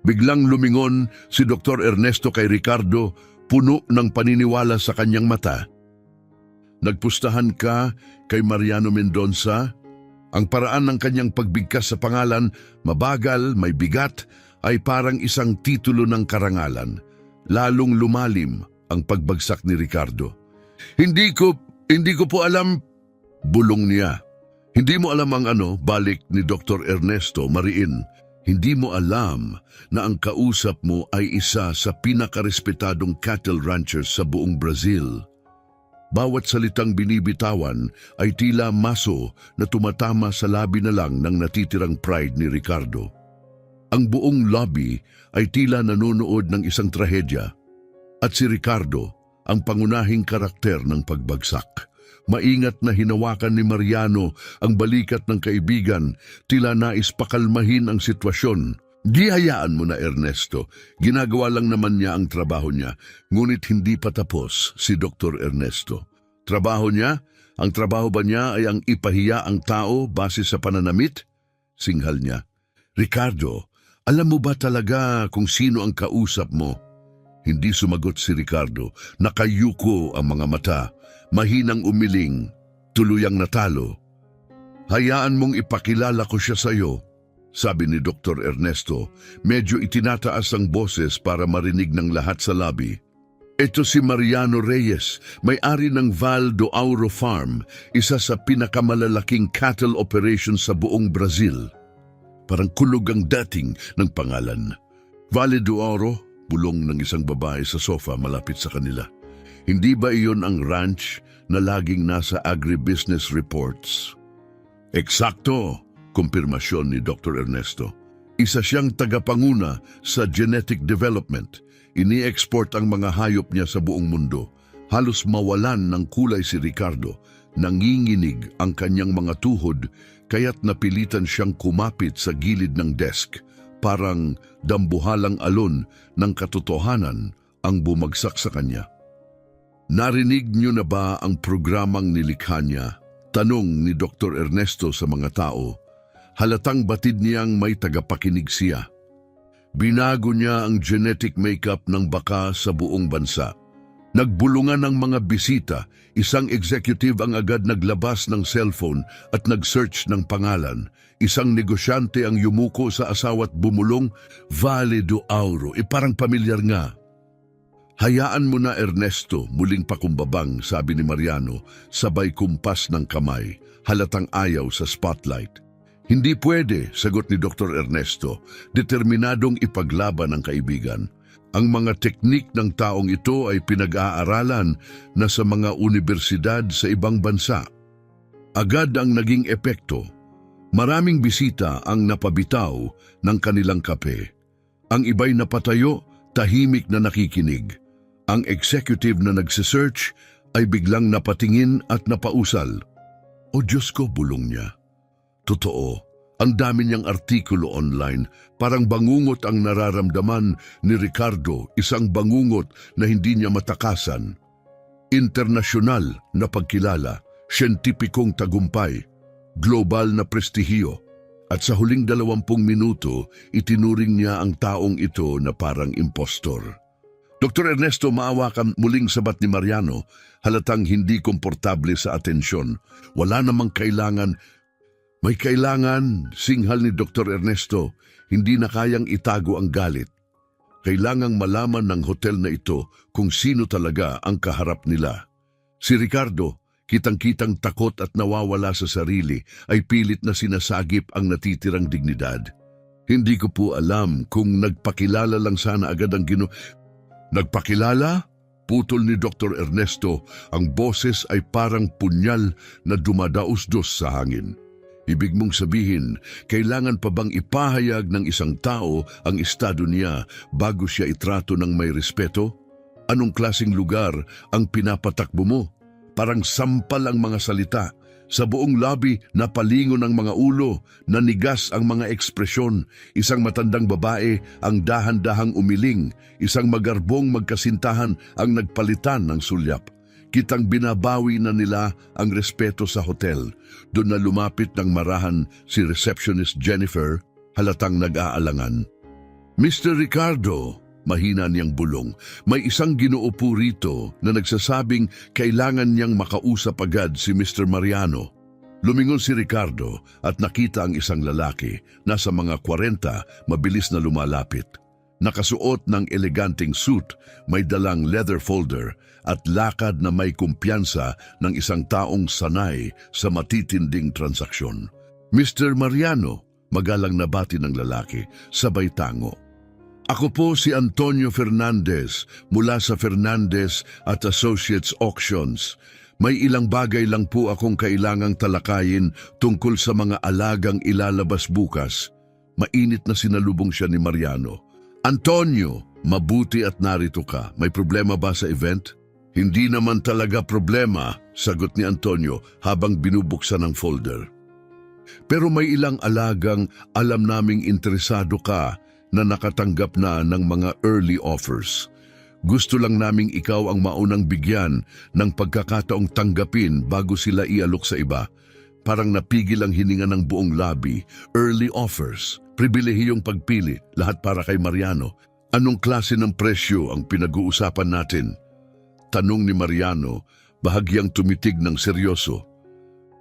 Biglang lumingon si Dr. Ernesto kay Ricardo, puno ng paniniwala sa kanyang mata. "Nagpustahan ka kay Mariano Mendonça?" Ang paraan ng kanyang pagbigkas sa pangalan, mabagal, may bigat, ay parang isang titulo ng karangalan. Lalong lumalim ang pagbagsak ni Ricardo. Hindi ko po alam," bulong niya. "Hindi mo alam ang ano," balik ni Dr. Ernesto mariin. "Hindi mo alam na ang kausap mo ay isa sa pinakarespetadong cattle ranchers sa buong Brazil." Bawat salitang binibitawan ay tila maso na tumatama sa labi na lang ng natitirang pride ni Ricardo. Ang buong lobby ay tila nanonood ng isang trahedya. At si Ricardo, ang pangunahing karakter ng pagbagsak. Maingat na hinawakan ni Mariano ang balikat ng kaibigan, tila nais pakalmahin ang sitwasyon. "Di hayaan mo na, Ernesto. Ginagawa lang naman niya ang trabaho niya." Ngunit hindi pa tapos si Dr. Ernesto. Trabaho niya? Ang trabaho ba niya ay ang ipahiya ang tao base sa pananamit? Singhal niya. "Ricardo, alam mo ba talaga kung sino ang kausap mo?" Hindi sumagot si Ricardo. Nakayuko ang mga mata. Mahinang umiling. Tuluyang natalo. "Hayaan mong ipakilala ko siya sa iyo," sabi ni Dr. Ernesto. Medyo itinataas ang boses para marinig ng lahat sa lobby. "Ito si Mariano Reyes, may-ari ng Val do Auro Farm, isa sa pinakamalalaking cattle operation sa buong Brazil." Parang kulog ang dating ng pangalan. "Vale do Auro?" bulong ng isang babae sa sofa malapit sa kanila. "Hindi ba iyon ang ranch na laging nasa agribusiness reports?" "Eksakto," kumpirmasyon ni Dr. Ernesto. "Isa siyang tagapanguna sa genetic development. Ini-export ang mga hayop niya sa buong mundo." Halos mawalan ng kulay si Ricardo. Nanginginig ang kanyang mga tuhod, kaya't napilitan siyang kumapit sa gilid ng desk. Parang dambuhalang alon ng katotohanan ang bumagsak sa kanya. "Narinig niyo na ba ang programang nilikha niya?" tanong ni Dr. Ernesto sa mga tao. Halatang batid niyang may tagapakinig siya. "Binago niya ang genetic makeup ng baka sa buong bansa. Nagbulungan ng mga bisita, isang executive ang agad naglabas ng cellphone at nag-search ng pangalan. Isang negosyante ang yumuko sa asawa't bumulong, Vale do Auro, parang pamilyar nga." "Hayaan mo na, Ernesto," muling pakumbabang, sabi ni Mariano, sabay kumpas ng kamay, halatang ayaw sa spotlight. "Hindi pwede," sagot ni Dr. Ernesto, determinadong ipaglaban ang kaibigan. "Ang mga teknik ng taong ito ay pinag-aaralan na sa mga unibersidad sa ibang bansa." Agad ang naging epekto. Maraming bisita ang napabitaw ng kanilang kape. Ang iba'y napatayo, tahimik na nakikinig. Ang executive na nagsisearch ay biglang napatingin at napausal. "O Diyos ko," bulong niya. Totoo, ang dami niyang artikulo online, parang bangungot ang nararamdaman ni Ricardo, isang bangungot na hindi niya matakasan. Internasyonal na pagkilala, siyentipikong tagumpay, global na prestihiyo, At sa huling 20 minuto, itinuring niya ang taong ito na parang impostor. Dr. Ernesto, maawa ka, muling sabat ni Mariano, halatang hindi komportable sa atensyon. Wala namang kailangan. May kailangan, singhal ni Dr. Ernesto, hindi na kayang itago ang galit. Kailangang malaman ng hotel na ito kung sino talaga ang kaharap nila. Si Ricardo, kitang-kitang takot at nawawala sa sarili, ay pilit na sinasagip ang natitirang dignidad. Hindi ko po alam kung nagpakilala lang sana agad ang Nagpakilala? Putol ni Dr. Ernesto, ang boses ay parang punyal na dumadaos-dos sa hangin. Ibig mong sabihin, kailangan pa bang ipahayag ng isang tao ang estado niya bago siya itrato ng may respeto? Anong klaseng lugar ang pinapatakbo mo? Parang sampal ang mga salita. Sa buong lobby, napalingon ang mga ulo, nanigas ang mga ekspresyon. Isang matandang babae ang dahan-dahang umiling, isang magarbong magkasintahan ang nagpalitan ng sulyap. Kitang binabawi na nila ang respeto sa hotel. Doon na lumapit ng marahan si receptionist Jennifer, halatang nag-aalangan. Mr. Ricardo, mahina niyang bulong, may isang ginoo po rito na nagsasabing kailangan niyang makausap agad si Mr. Mariano. Lumingon si Ricardo at nakita ang isang lalaki, nasa mga 40, mabilis na lumalapit. Nakasuot ng eleganteng suit, may dalang leather folder at lakad na may kumpiyansa ng isang taong sanay sa matitinding transaksyon. Mr. Mariano, magalang na bati ng lalaki, sabay tango. Ako po si Antonio Fernandez mula sa Fernandez at Associates Auctions. May ilang bagay lang po akong kailangang talakayin tungkol sa mga alagang ilalabas bukas. Mainit na sinalubong siya ni Mariano. Antonio, mabuti at narito ka. May problema ba sa event? Hindi naman talaga problema, sagot ni Antonio habang binubuksan ang folder. Pero may ilang alagang alam naming interesado ka na nakatanggap na ng mga early offers. Gusto lang naming ikaw ang maunang bigyan ng pagkakataong tanggapin bago sila ialok sa iba. Parang napigil ang hininga ng buong lobby. Early offers, pribilehiyong pagpili, lahat para kay Mariano. Anong klase ng presyo ang pinag-uusapan natin? Tanong ni Mariano, bahagyang tumitig ng seryoso.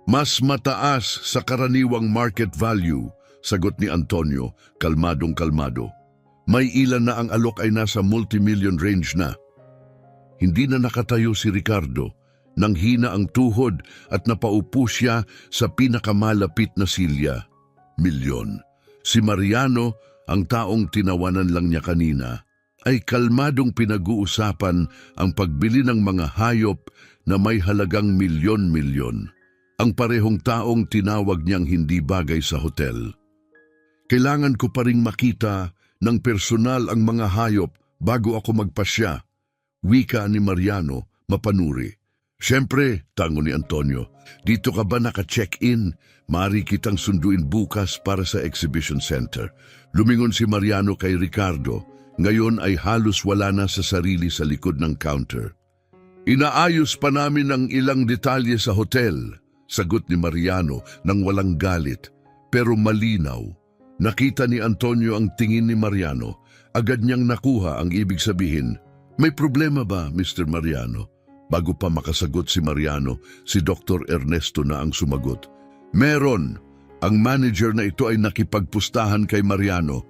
Mas mataas sa karaniwang market value, sagot ni Antonio, kalmadong-kalmado. May ilan na ang alok ay nasa multi-million range na. Hindi na nakatayo si Ricardo, nang hina ang tuhod at napaupo siya sa pinakamalapit na silya. Milyon. Si Mariano, ang taong tinawanan lang niya kanina, ay kalmadong pinag-uusapan ang pagbili ng mga hayop na may halagang milyon-milyon. Ang parehong taong tinawag niyang hindi bagay sa hotel. Kailangan ko pa ring makita ng personal ang mga hayop bago ako magpasya. Wika ni Mariano, mapanuri. Siyempre, tango ni Antonio, dito ka ba naka-check-in? Maaari kitang sunduin bukas para sa exhibition center. Lumingon si Mariano kay Ricardo. Ngayon ay halos wala na sa sarili sa likod ng counter. Inaayos pa namin ang ilang detalye sa hotel, sagot ni Mariano nang walang galit, pero malinaw. Nakita ni Antonio ang tingin ni Mariano. Agad niyang nakuha ang ibig sabihin. May problema ba, Mr. Mariano? Bago pa makasagot si Mariano, si Dr. Ernesto na ang sumagot. Meron. Ang manager na ito ay nakipagpustahan kay Mariano.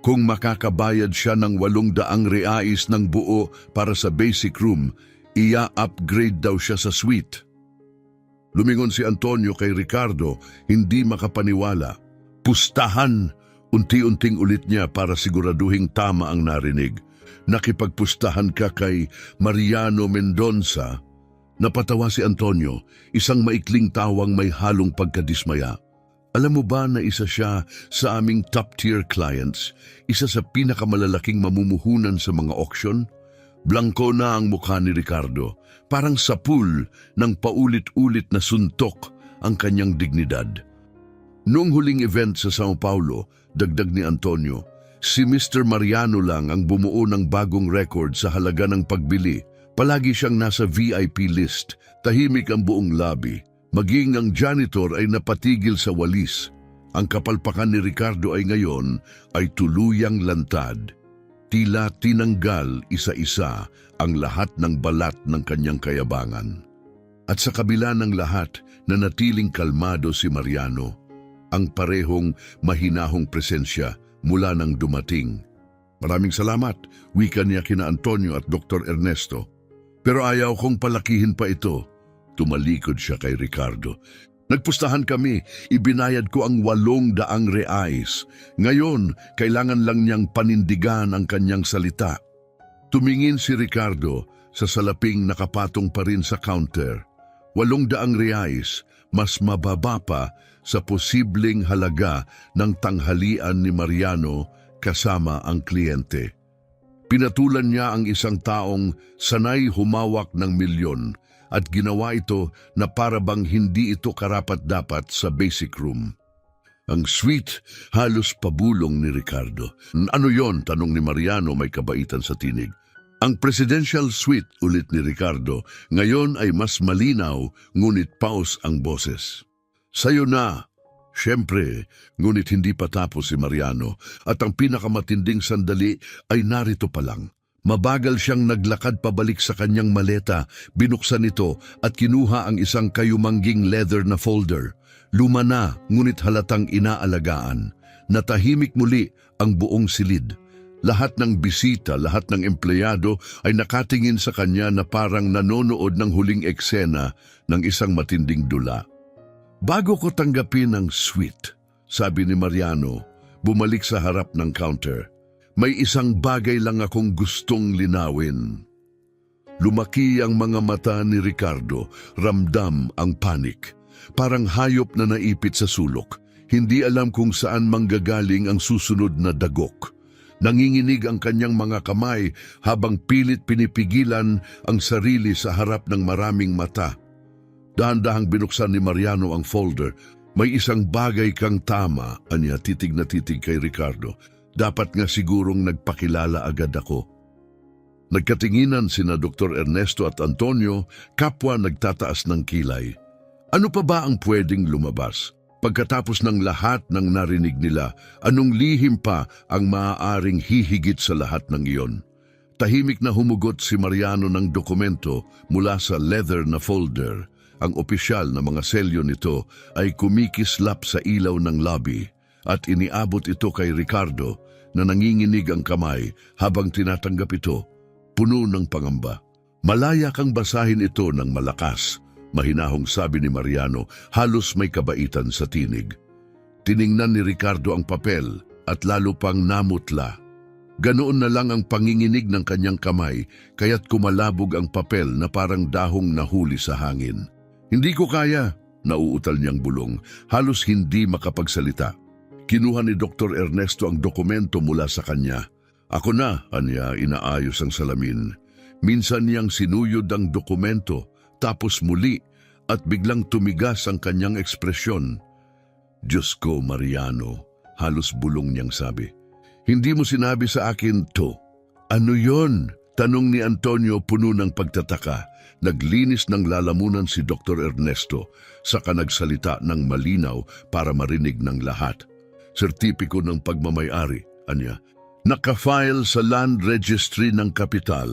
Kung makakabayad siya ng 800 reais ng buo para sa basic room, ia-upgrade daw siya sa suite. Lumingon si Antonio kay Ricardo, hindi makapaniwala. Pustahan! Unti-unting ulit niya para siguraduhing tama ang narinig. Nakipagpustahan ka kay Mariano Mendonça. Napatawa si Antonio, isang maikling tawang may halong pagkadismaya. Alam mo ba na isa siya sa aming top-tier clients, isa sa pinakamalalaking mamumuhunan sa mga auction? Blanco na ang mukha ni Ricardo, parang sapul ng paulit-ulit na suntok ang kanyang dignidad. Noong huling event sa Sao Paulo, dagdag ni Antonio, si Mr. Mariano lang ang bumuo ng bagong record sa halaga ng pagbili. Palagi siyang nasa VIP list, tahimik ang buong lobby. Maging ang janitor ay napatigil sa walis. Ang kapalpakan ni Ricardo ay ngayon ay tuluyang lantad. Tila tinanggal isa-isa ang lahat ng balat ng kanyang kayabangan. At sa kabila ng lahat, nanatiling kalmado si Mariano, ang parehong mahinahong presensya mula nang dumating. Maraming salamat, wika niya kina Antonio at Dr. Ernesto. Pero ayaw kong palakihin pa ito. Tumalikod siya kay Ricardo. Nagpustahan kami, ibinayad ko ang 800 reais. Ngayon, kailangan lang niyang panindigan ang kanyang salita. Tumingin si Ricardo sa salaping nakapatong pa rin sa counter. 800 reais, mas mababa pa sa posibleng halaga ng tanghalian ni Mariano kasama ang kliyente. Pinatulan niya ang isang taong sanay humawak ng milyon at ginawa ito na para bang hindi ito karapat-dapat sa basic room. Ang sweet, halos pabulong ni Ricardo. Ano yon? Tanong ni Mariano may kabaitan sa tinig. Ang presidential suite, ulit ni Ricardo, ngayon ay mas malinaw, ngunit paus ang boses. Sayo na! Siyempre, ngunit hindi pa tapos si Mariano at ang pinakamatinding sandali ay narito pa lang. Mabagal siyang naglakad pabalik sa kanyang maleta, binuksan ito at kinuha ang isang kayumangging leather na folder. Luma na, ngunit halatang inaalagaan. Natahimik muli ang buong silid. Lahat ng bisita, lahat ng empleyado ay nakatingin sa kanya na parang nanonood ng huling eksena ng isang matinding dula. Bago ko tanggapin ang suite, sabi ni Mariano, bumalik sa harap ng counter. May isang bagay lang akong gustong linawin. Lumaki ang mga mata ni Ricardo, ramdam ang panik. Parang hayop na naipit sa sulok. Hindi alam kung saan manggagaling ang susunod na dagok. Nanginginig ang kanyang mga kamay habang pilit pinipigilan ang sarili sa harap ng maraming mata. Dahan-dahang binuksan ni Mariano ang folder. May isang bagay kang tama, anya titig na titig kay Ricardo. Dapat nga sigurong nagpakilala agad ako. Nagkatinginan sina Dr. Ernesto at Antonio, kapwa nagtataas ng kilay. Ano pa ba ang pwedeng lumabas? Pagkatapos ng lahat ng narinig nila, anong lihim pa ang maaaring hihigit sa lahat ng iyon? Tahimik na humugot si Mariano ng dokumento mula sa leather na folder. Ang opisyal na mga selyo nito ay kumikislap sa ilaw ng lobby at iniabot ito kay Ricardo na nanginginig ang kamay habang tinatanggap ito, puno ng pangamba. Malaya kang basahin ito ng malakas, mahinahong sabi ni Mariano, halos may kabaitan sa tinig. Tiningnan ni Ricardo ang papel at lalo pang namutla. Ganoon na lang ang panginginig ng kanyang kamay, kaya't kumalabog ang papel na parang dahong nahuli sa hangin. Hindi ko kaya, nauutal niyang bulong, halos hindi makapagsalita. Kinuha ni Dr. Ernesto ang dokumento mula sa kanya. Ako na, anya, inaayos ang salamin. Minsan niyang sinuyod ang dokumento, tapos muli, at biglang tumigas ang kanyang ekspresyon. Diyos ko, Mariano, halos bulong niyang sabi. Hindi mo sinabi sa akin to. Ano yon? Tanong ni Antonio puno ng pagtataka. Naglinis ng lalamunan si Dr. Ernesto, saka nagsalita ng malinaw para marinig ng lahat. Sertipiko ng pagmamayari, anya, nakafile sa land registry ng kapital.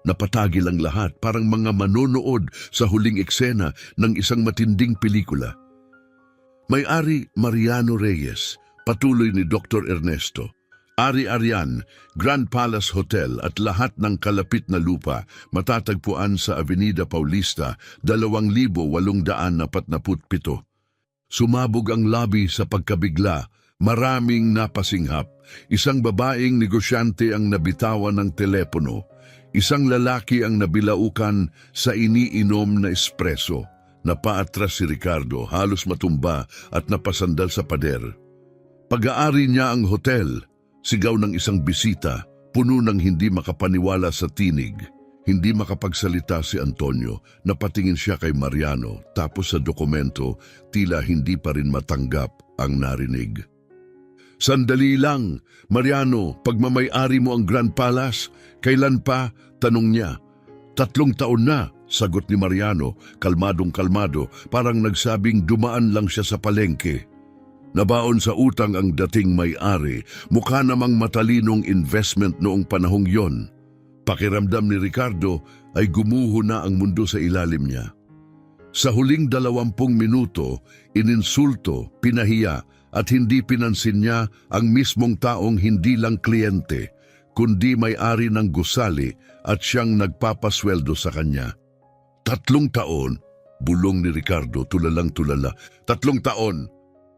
Napatagil ang lahat, parang mga manonood sa huling eksena ng isang matinding pelikula. May-ari Mariano Reyes, patuloy ni Dr. Ernesto. Ari-arian, Grand Palace Hotel at lahat ng kalapit na lupa matatagpuan sa Avenida Paulista, 2,847. Sumabog ang lobby sa pagkabigla, maraming napasinghap. Isang babaeng negosyante ang nabitawan ng telepono. Isang lalaki ang nabilaukan sa iniinom na espresso. Napaatras si Ricardo, halos matumba at napasandal sa pader. Pag-aari niya ang hotel. Sigaw ng isang bisita, puno ng hindi makapaniwala sa tinig. Hindi makapagsalita si Antonio, napatingin siya kay Mariano, tapos sa dokumento, tila hindi pa rin matanggap ang narinig. Sandali lang, Mariano, pagmamay-ari mo ang Grand Palace, kailan pa? Tanong niya. 3 taon na, sagot ni Mariano, kalmadong-kalmado, parang nagsabing dumaan lang siya sa palengke. Nabaon sa utang ang dating may-ari, mukha namang matalinong investment noong panahong yon. Pakiramdam ni Ricardo ay gumuho na ang mundo sa ilalim niya. Sa huling 20 minuto, ininsulto, pinahiya at hindi pinansin niya ang mismong taong hindi lang kliyente, kundi may-ari ng gusali at siyang nagpapasweldo sa kanya. 3 taon, bulong ni Ricardo tulalang tulala. 3 taon!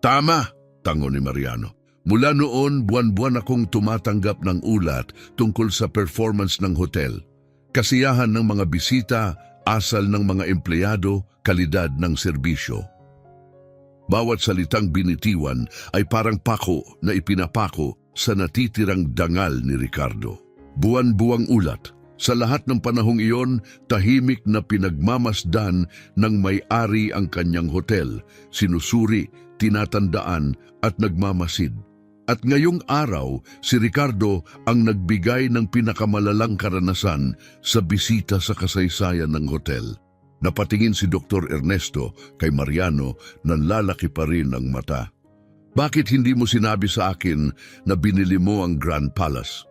Tama, tango ni Mariano. Mula noon, buwan-buwan akong tumatanggap ng ulat tungkol sa performance ng hotel. Kasiyahan ng mga bisita, asal ng mga empleyado, kalidad ng serbisyo. Bawat salitang binitiwan ay parang pako na ipinapako sa natitirang dangal ni Ricardo. Buwan-buwang ulat. Sa lahat ng panahong iyon, tahimik na pinagmamasdan ng may-ari ang kanyang hotel, sinusuri, tinatandaan at nagmamasid. At ngayong araw, si Ricardo ang nagbigay ng pinakamalalang karanasan sa bisita sa kasaysayan ng hotel. Napatingin si Dr. Ernesto kay Mariano, nanlalaki pa rin ang mata. Bakit hindi mo sinabi sa akin na binili mo ang Grand Palace?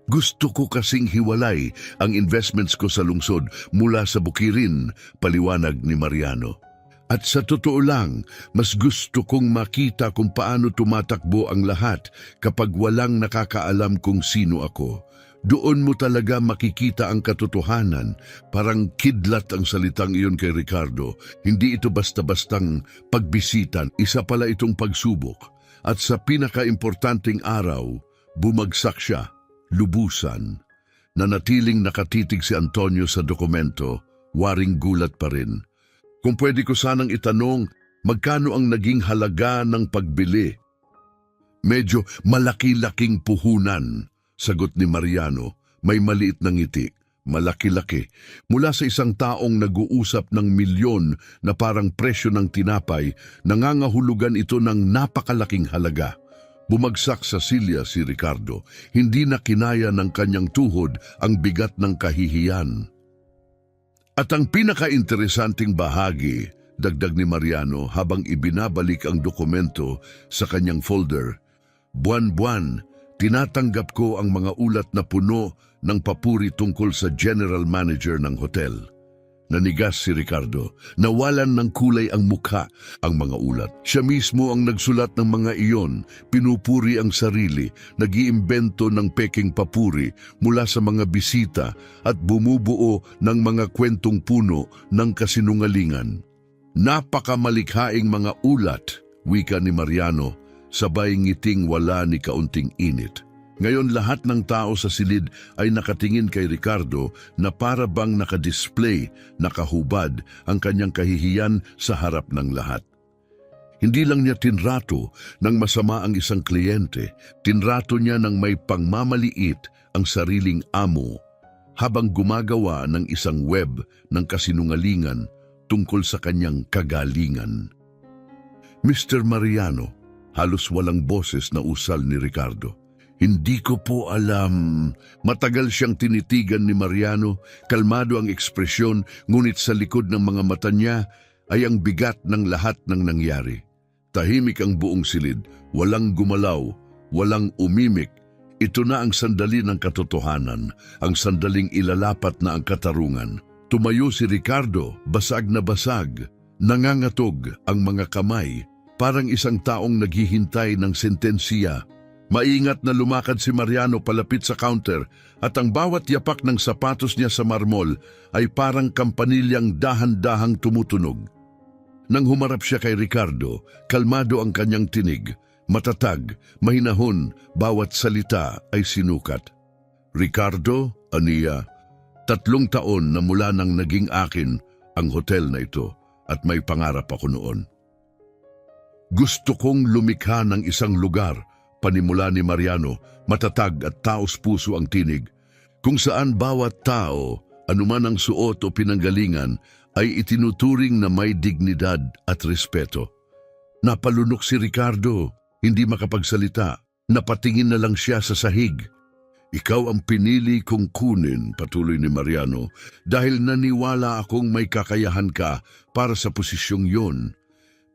Gusto ko kasing hiwalay ang investments ko sa lungsod mula sa bukirin, paliwanag ni Mariano. At sa totoo lang, mas gusto kong makita kung paano tumatakbo ang lahat kapag walang nakakaalam kung sino ako. Doon mo talaga makikita ang katotohanan. Parang kidlat ang salitang iyon kay Ricardo. Hindi ito basta-bastang pagbisitan, isa pala itong pagsubok. At sa pinaka-importanting araw, bumagsak siya. Lubusan. Nanatiling nakatitig si Antonio sa dokumento, waring gulat pa rin. Kung pwede ko sanang itanong, magkano ang naging halaga ng pagbili? Medyo malaki-laking puhunan, sagot ni Mariano, may maliit na ngiti. Malaki-laki. Mula sa isang taong nag-uusap ng milyon na parang presyo ng tinapay, nangangahulugan ito ng napakalaking halaga. Bumagsak sa silya si Ricardo, hindi na kinaya ng kanyang tuhod ang bigat ng kahihiyan. At ang pinaka-interesanting bahagi, dagdag ni Mariano habang ibinabalik ang dokumento sa kanyang folder, buwan-buwan, tinatanggap ko ang mga ulat na puno ng papuri tungkol sa general manager ng hotel. Nanigas si Ricardo, nawalan ng kulay ang mukha ang mga ulat. Siya mismo ang nagsulat ng mga iyon, pinupuri ang sarili, nag-iimbento ng peking papuri mula sa mga bisita at bumubuo ng mga kwentong puno ng kasinungalingan. Napakamalikhaing mga ulat, wika ni Mariano, sabay ngiting wala ni kaunting init. Ngayon lahat ng tao sa silid ay nakatingin kay Ricardo na para bang nakadisplay, nakahubad ang kanyang kahihiyan sa harap ng lahat. Hindi lang niya tinrato ng masama ang isang kliyente, tinrato niya ng may pangmamaliit ang sariling amo habang gumagawa ng isang web ng kasinungalingan tungkol sa kanyang kagalingan. Mr. Mariano, halos walang boses na usal ni Ricardo. Hindi ko po alam. Matagal siyang tinitigan ni Mariano, kalmado ang ekspresyon, ngunit sa likod ng mga mata niya ay ang bigat ng lahat ng nangyari. Tahimik ang buong silid, walang gumalaw, walang umimik. Ito na ang sandali ng katotohanan, ang sandaling ilalapat na ang katarungan. Tumayo si Ricardo, basag na basag, nangangatog ang mga kamay, parang isang taong naghihintay ng sentensiya. Maingat na lumakad si Mariano palapit sa counter at ang bawat yapak ng sapatos niya sa marmol ay parang kampanilyang dahan-dahang tumutunog. Nang humarap siya kay Ricardo, kalmado ang kanyang tinig, matatag, mahinahon, bawat salita ay sinukat. Ricardo, aniya, 3 taon na mula nang naging akin ang hotel na ito at may pangarap ako noon. Gusto kong lumikha ng isang lugar, panimula ni Mariano, matatag at taos-puso ang tinig, kung saan bawat tao, anuman ang suot o pinanggalingan, ay itinuturing na may dignidad at respeto. Napalunok si Ricardo, hindi makapagsalita, napatingin na lang siya sa sahig. Ikaw ang pinili kong kunin, patuloy ni Mariano, dahil naniwala akong may kakayahan ka para sa posisyong yon.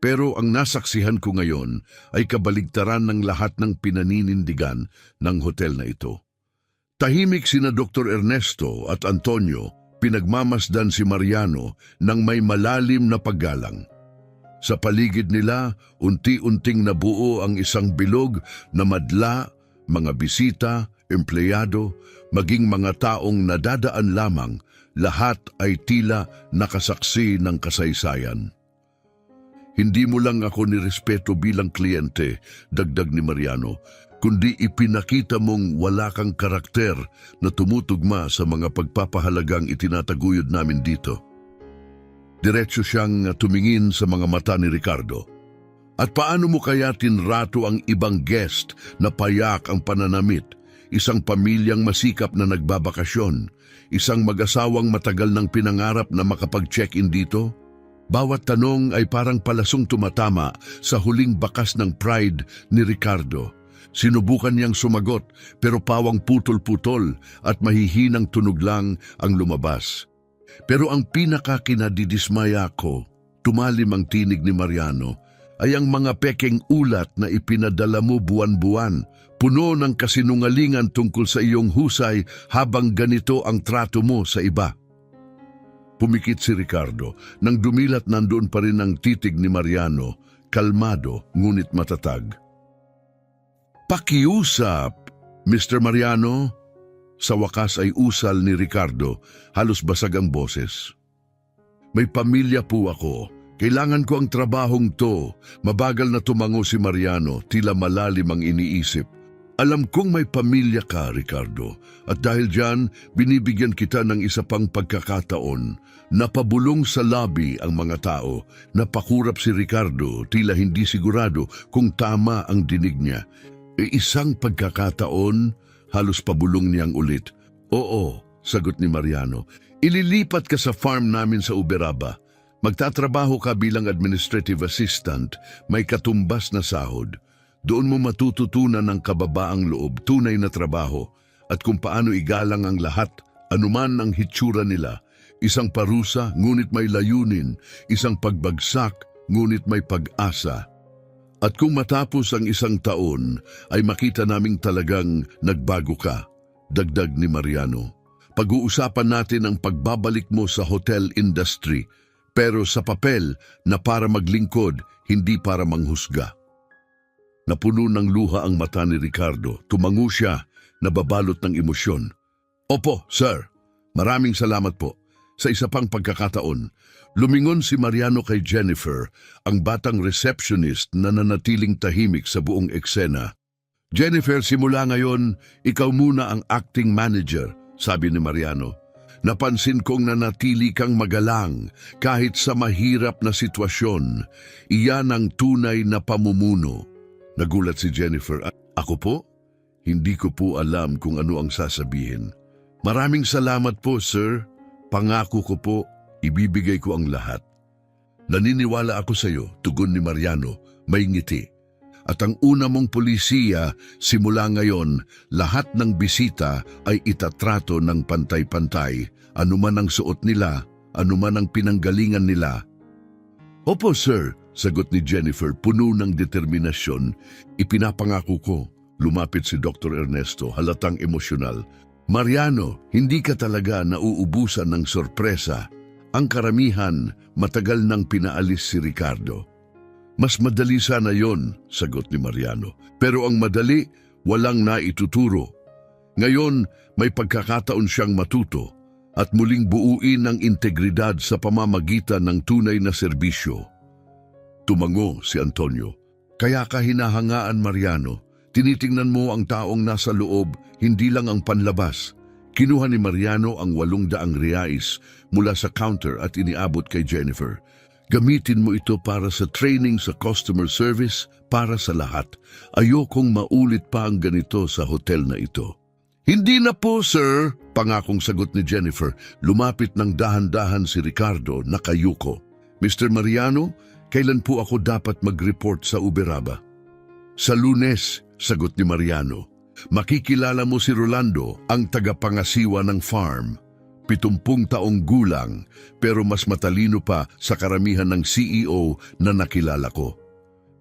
Pero ang nasaksihan ko ngayon ay kabaligtaran ng lahat ng pinaninindigan ng hotel na ito. Tahimik sina Dr. Ernesto at Antonio, pinagmamasdan si Mariano ng may malalim na paggalang. Sa paligid nila, unti-unting nabuo ang isang bilog na madla, mga bisita, empleyado, maging mga taong nadadaan lamang, lahat ay tila nakasaksi ng kasaysayan. Hindi mo lang ako nirespeto bilang kliyente, dagdag ni Mariano, kundi ipinakita mong wala kang karakter na tumutugma sa mga pagpapahalagang itinataguyod namin dito. Diretso siyang tumingin sa mga mata ni Ricardo. At paano mo kaya tinrato ang ibang guest na payak ang pananamit, isang pamilyang masikap na nagbabakasyon, isang mag-asawang matagal ng pinangarap na makapag-check-in dito? Bawat tanong ay parang palasong tumatama sa huling bakas ng pride ni Ricardo. Sinubukan niyang sumagot pero pawang putol-putol at mahihinang tunog lang ang lumabas. Pero ang pinakakinadidismaya ko, tumalim ang tinig ni Mariano, ay ang mga pekeng ulat na ipinadala mo buwan-buwan, puno ng kasinungalingan tungkol sa iyong husay habang ganito ang trato mo sa iba. Pumikit si Ricardo nang dumilat nandoon pa rin ang titig ni Mariano, kalmado ngunit matatag. Pakiusap, Mr. Mariano. Sa wakas ay usal ni Ricardo, halos basag ang boses. May pamilya po ako. Kailangan ko ang trabahong to. Mabagal na tumango si Mariano, tila malalim ang iniisip. Alam kong may pamilya ka, Ricardo, at dahil dyan, binibigyan kita ng isa pang pagkakataon. Napabulong sa lobby ang mga tao. Napakurap si Ricardo, tila hindi sigurado kung tama ang dinig niya. Isang pagkakataon, halos pabulong niyang ulit. Oo, sagot ni Mariano. Ililipat ka sa farm namin sa Uberaba. Magtatrabaho ka bilang administrative assistant, may katumbas na sahod. Doon mo matututunan ng kababaang loob, tunay na trabaho, at kung paano igalang ang lahat, anuman ang hitsura nila. Isang parusa, ngunit may layunin. Isang pagbagsak, ngunit may pag-asa. At kung matapos ang isang taon, ay makita naming talagang nagbago ka, dagdag ni Mariano. Pag-uusapan natin ang pagbabalik mo sa hotel industry, pero sa papel na para maglingkod, hindi para manghusga. Napuno ng luha ang mata ni Ricardo. Tumango siya, nababalot ng emosyon. Opo, sir. Maraming salamat po. Sa isa pang pagkakataon, lumingon si Mariano kay Jennifer, ang batang receptionist na nanatiling tahimik sa buong eksena. Jennifer, simula ngayon, ikaw muna ang acting manager, sabi ni Mariano. Napansin kong nanatili kang magalang kahit sa mahirap na sitwasyon. Iyan ang tunay na pamumuno. Nagulat si Jennifer. Ako po? Hindi ko po alam kung ano ang sasabihin. Maraming salamat po, sir. Pangako ko po, ibibigay ko ang lahat. Naniniwala ako sa iyo, tugon ni Mariano, may ngiti. At ang una mong polisiya, simula ngayon, lahat ng bisita ay itatrato ng pantay-pantay, anuman ang suot nila, anuman ang pinanggalingan nila. Opo, sir, sagot ni Jennifer, puno ng determinasyon. Ipinapangako ko, lumapit si Dr. Ernesto, halatang emosyonal. Mariano, hindi ka talaga nauubusan ng sorpresa. Ang karamihan, matagal nang pinaalis si Ricardo. Mas madali sana yon, sagot ni Mariano. Pero ang madali, walang naituturo. Ngayon, may pagkakataon siyang matuto at muling buuin ang integridad sa pamamagitan ng tunay na serbisyo. Tumango si Antonio. Kaya ka hinahangaan, Mariano. Tinitingnan mo ang taong nasa loob, hindi lang ang panlabas. Kinuha ni Mariano ang 800 reais mula sa counter at iniabot kay Jennifer. Gamitin mo ito para sa training sa customer service, para sa lahat. Ayokong maulit pa ang ganito sa hotel na ito. Hindi na po, sir, pangakong sagot ni Jennifer. Lumapit ng dahan-dahan si Ricardo, nakayuko. Mr. Mariano, kailan po ako dapat mag-report sa Uberaba? Sa Lunes, sagot ni Mariano. Makikilala mo si Rolando, ang tagapangasiwa ng farm. 70 taong gulang pero mas matalino pa sa karamihan ng CEO na nakilala ko.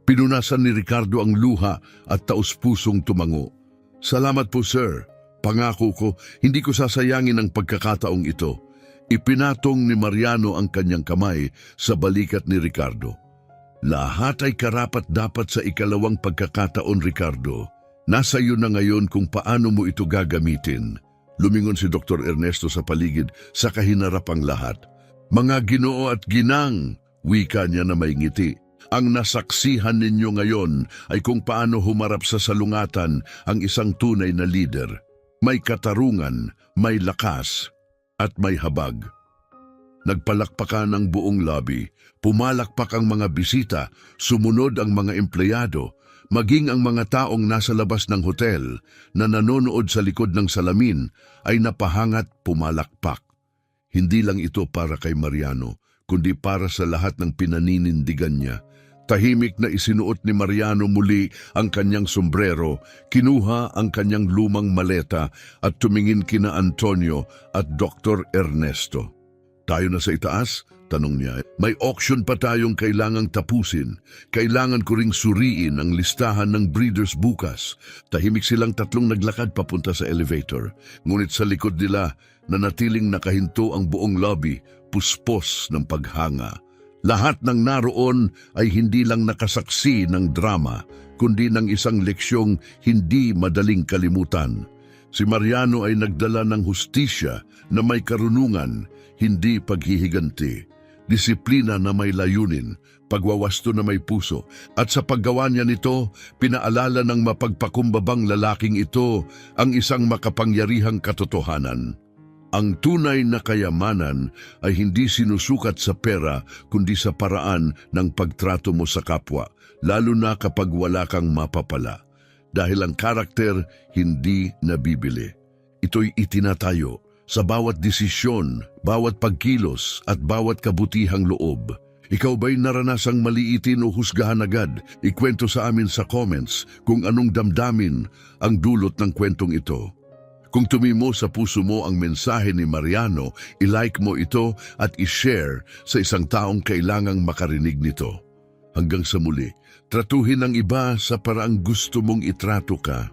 Pinunasan ni Ricardo ang luha at taus-pusong tumango. Salamat po sir. Pangako ko, hindi ko sasayangin ang pagkakataong ito. Ipinatong ni Mariano ang kanyang kamay sa balikat ni Ricardo. Lahat ay karapat-dapat sa ikalawang pagkakataon, Ricardo. Nasa iyo na ngayon kung paano mo ito gagamitin. Lumingon si Dr. Ernesto sa paligid sa kahinarapang lahat. Mga Ginoo at ginang, wika niya na may ngiti. Ang nasaksihan ninyo ngayon ay kung paano humarap sa salungatan ang isang tunay na leader. May katarungan, may lakas, at may habag. Nagpalakpakan ang buong lobby, pumalakpak ang mga bisita, sumunod ang mga empleyado, maging ang mga taong nasa labas ng hotel na nanonood sa likod ng salamin ay napahangat pumalakpak. Hindi lang ito para kay Mariano, kundi para sa lahat ng pinaninindigan niya. Tahimik na isinuot ni Mariano muli ang kanyang sombrero, kinuha ang kanyang lumang maleta at tumingin kina Antonio at Dr. Ernesto. Tayo na sa itaas? Tanong niya. May auction pa tayong kailangang tapusin. Kailangan ko ring suriin ang listahan ng breeders bukas. Tahimik silang tatlong naglakad papunta sa elevator. Ngunit sa likod nila, nanatiling nakahinto ang buong lobby, puspos ng paghanga. Lahat ng naroon ay hindi lang nakasaksi ng drama, kundi ng isang leksyong hindi madaling kalimutan. Si Mariano ay nagdala ng hustisya na may karunungan, hindi paghihiganti. Disiplina na may layunin, pagwawasto na may puso, at sa paggawa niya nito, pinaalala ng mapagpakumbabang lalaking ito ang isang makapangyarihang katotohanan. Ang tunay na kayamanan ay hindi sinusukat sa pera kundi sa paraan ng pagtrato mo sa kapwa, lalo na kapag wala kang mapapala. Dahil ang karakter hindi nabibili. Ito'y itinatayo sa bawat desisyon, bawat pagkilos at bawat kabutihang loob. Ikaw ba'y naranasang maliitin o husgahan agad? Ikwento sa amin sa comments kung anong damdamin ang dulot ng kwentong ito. Kung tumimo sa puso mo ang mensahe ni Mariano, ilike mo ito at ishare sa isang taong kailangang makarinig nito. Hanggang sa muli, tratuhin ang iba sa paraang gusto mong itrato ka.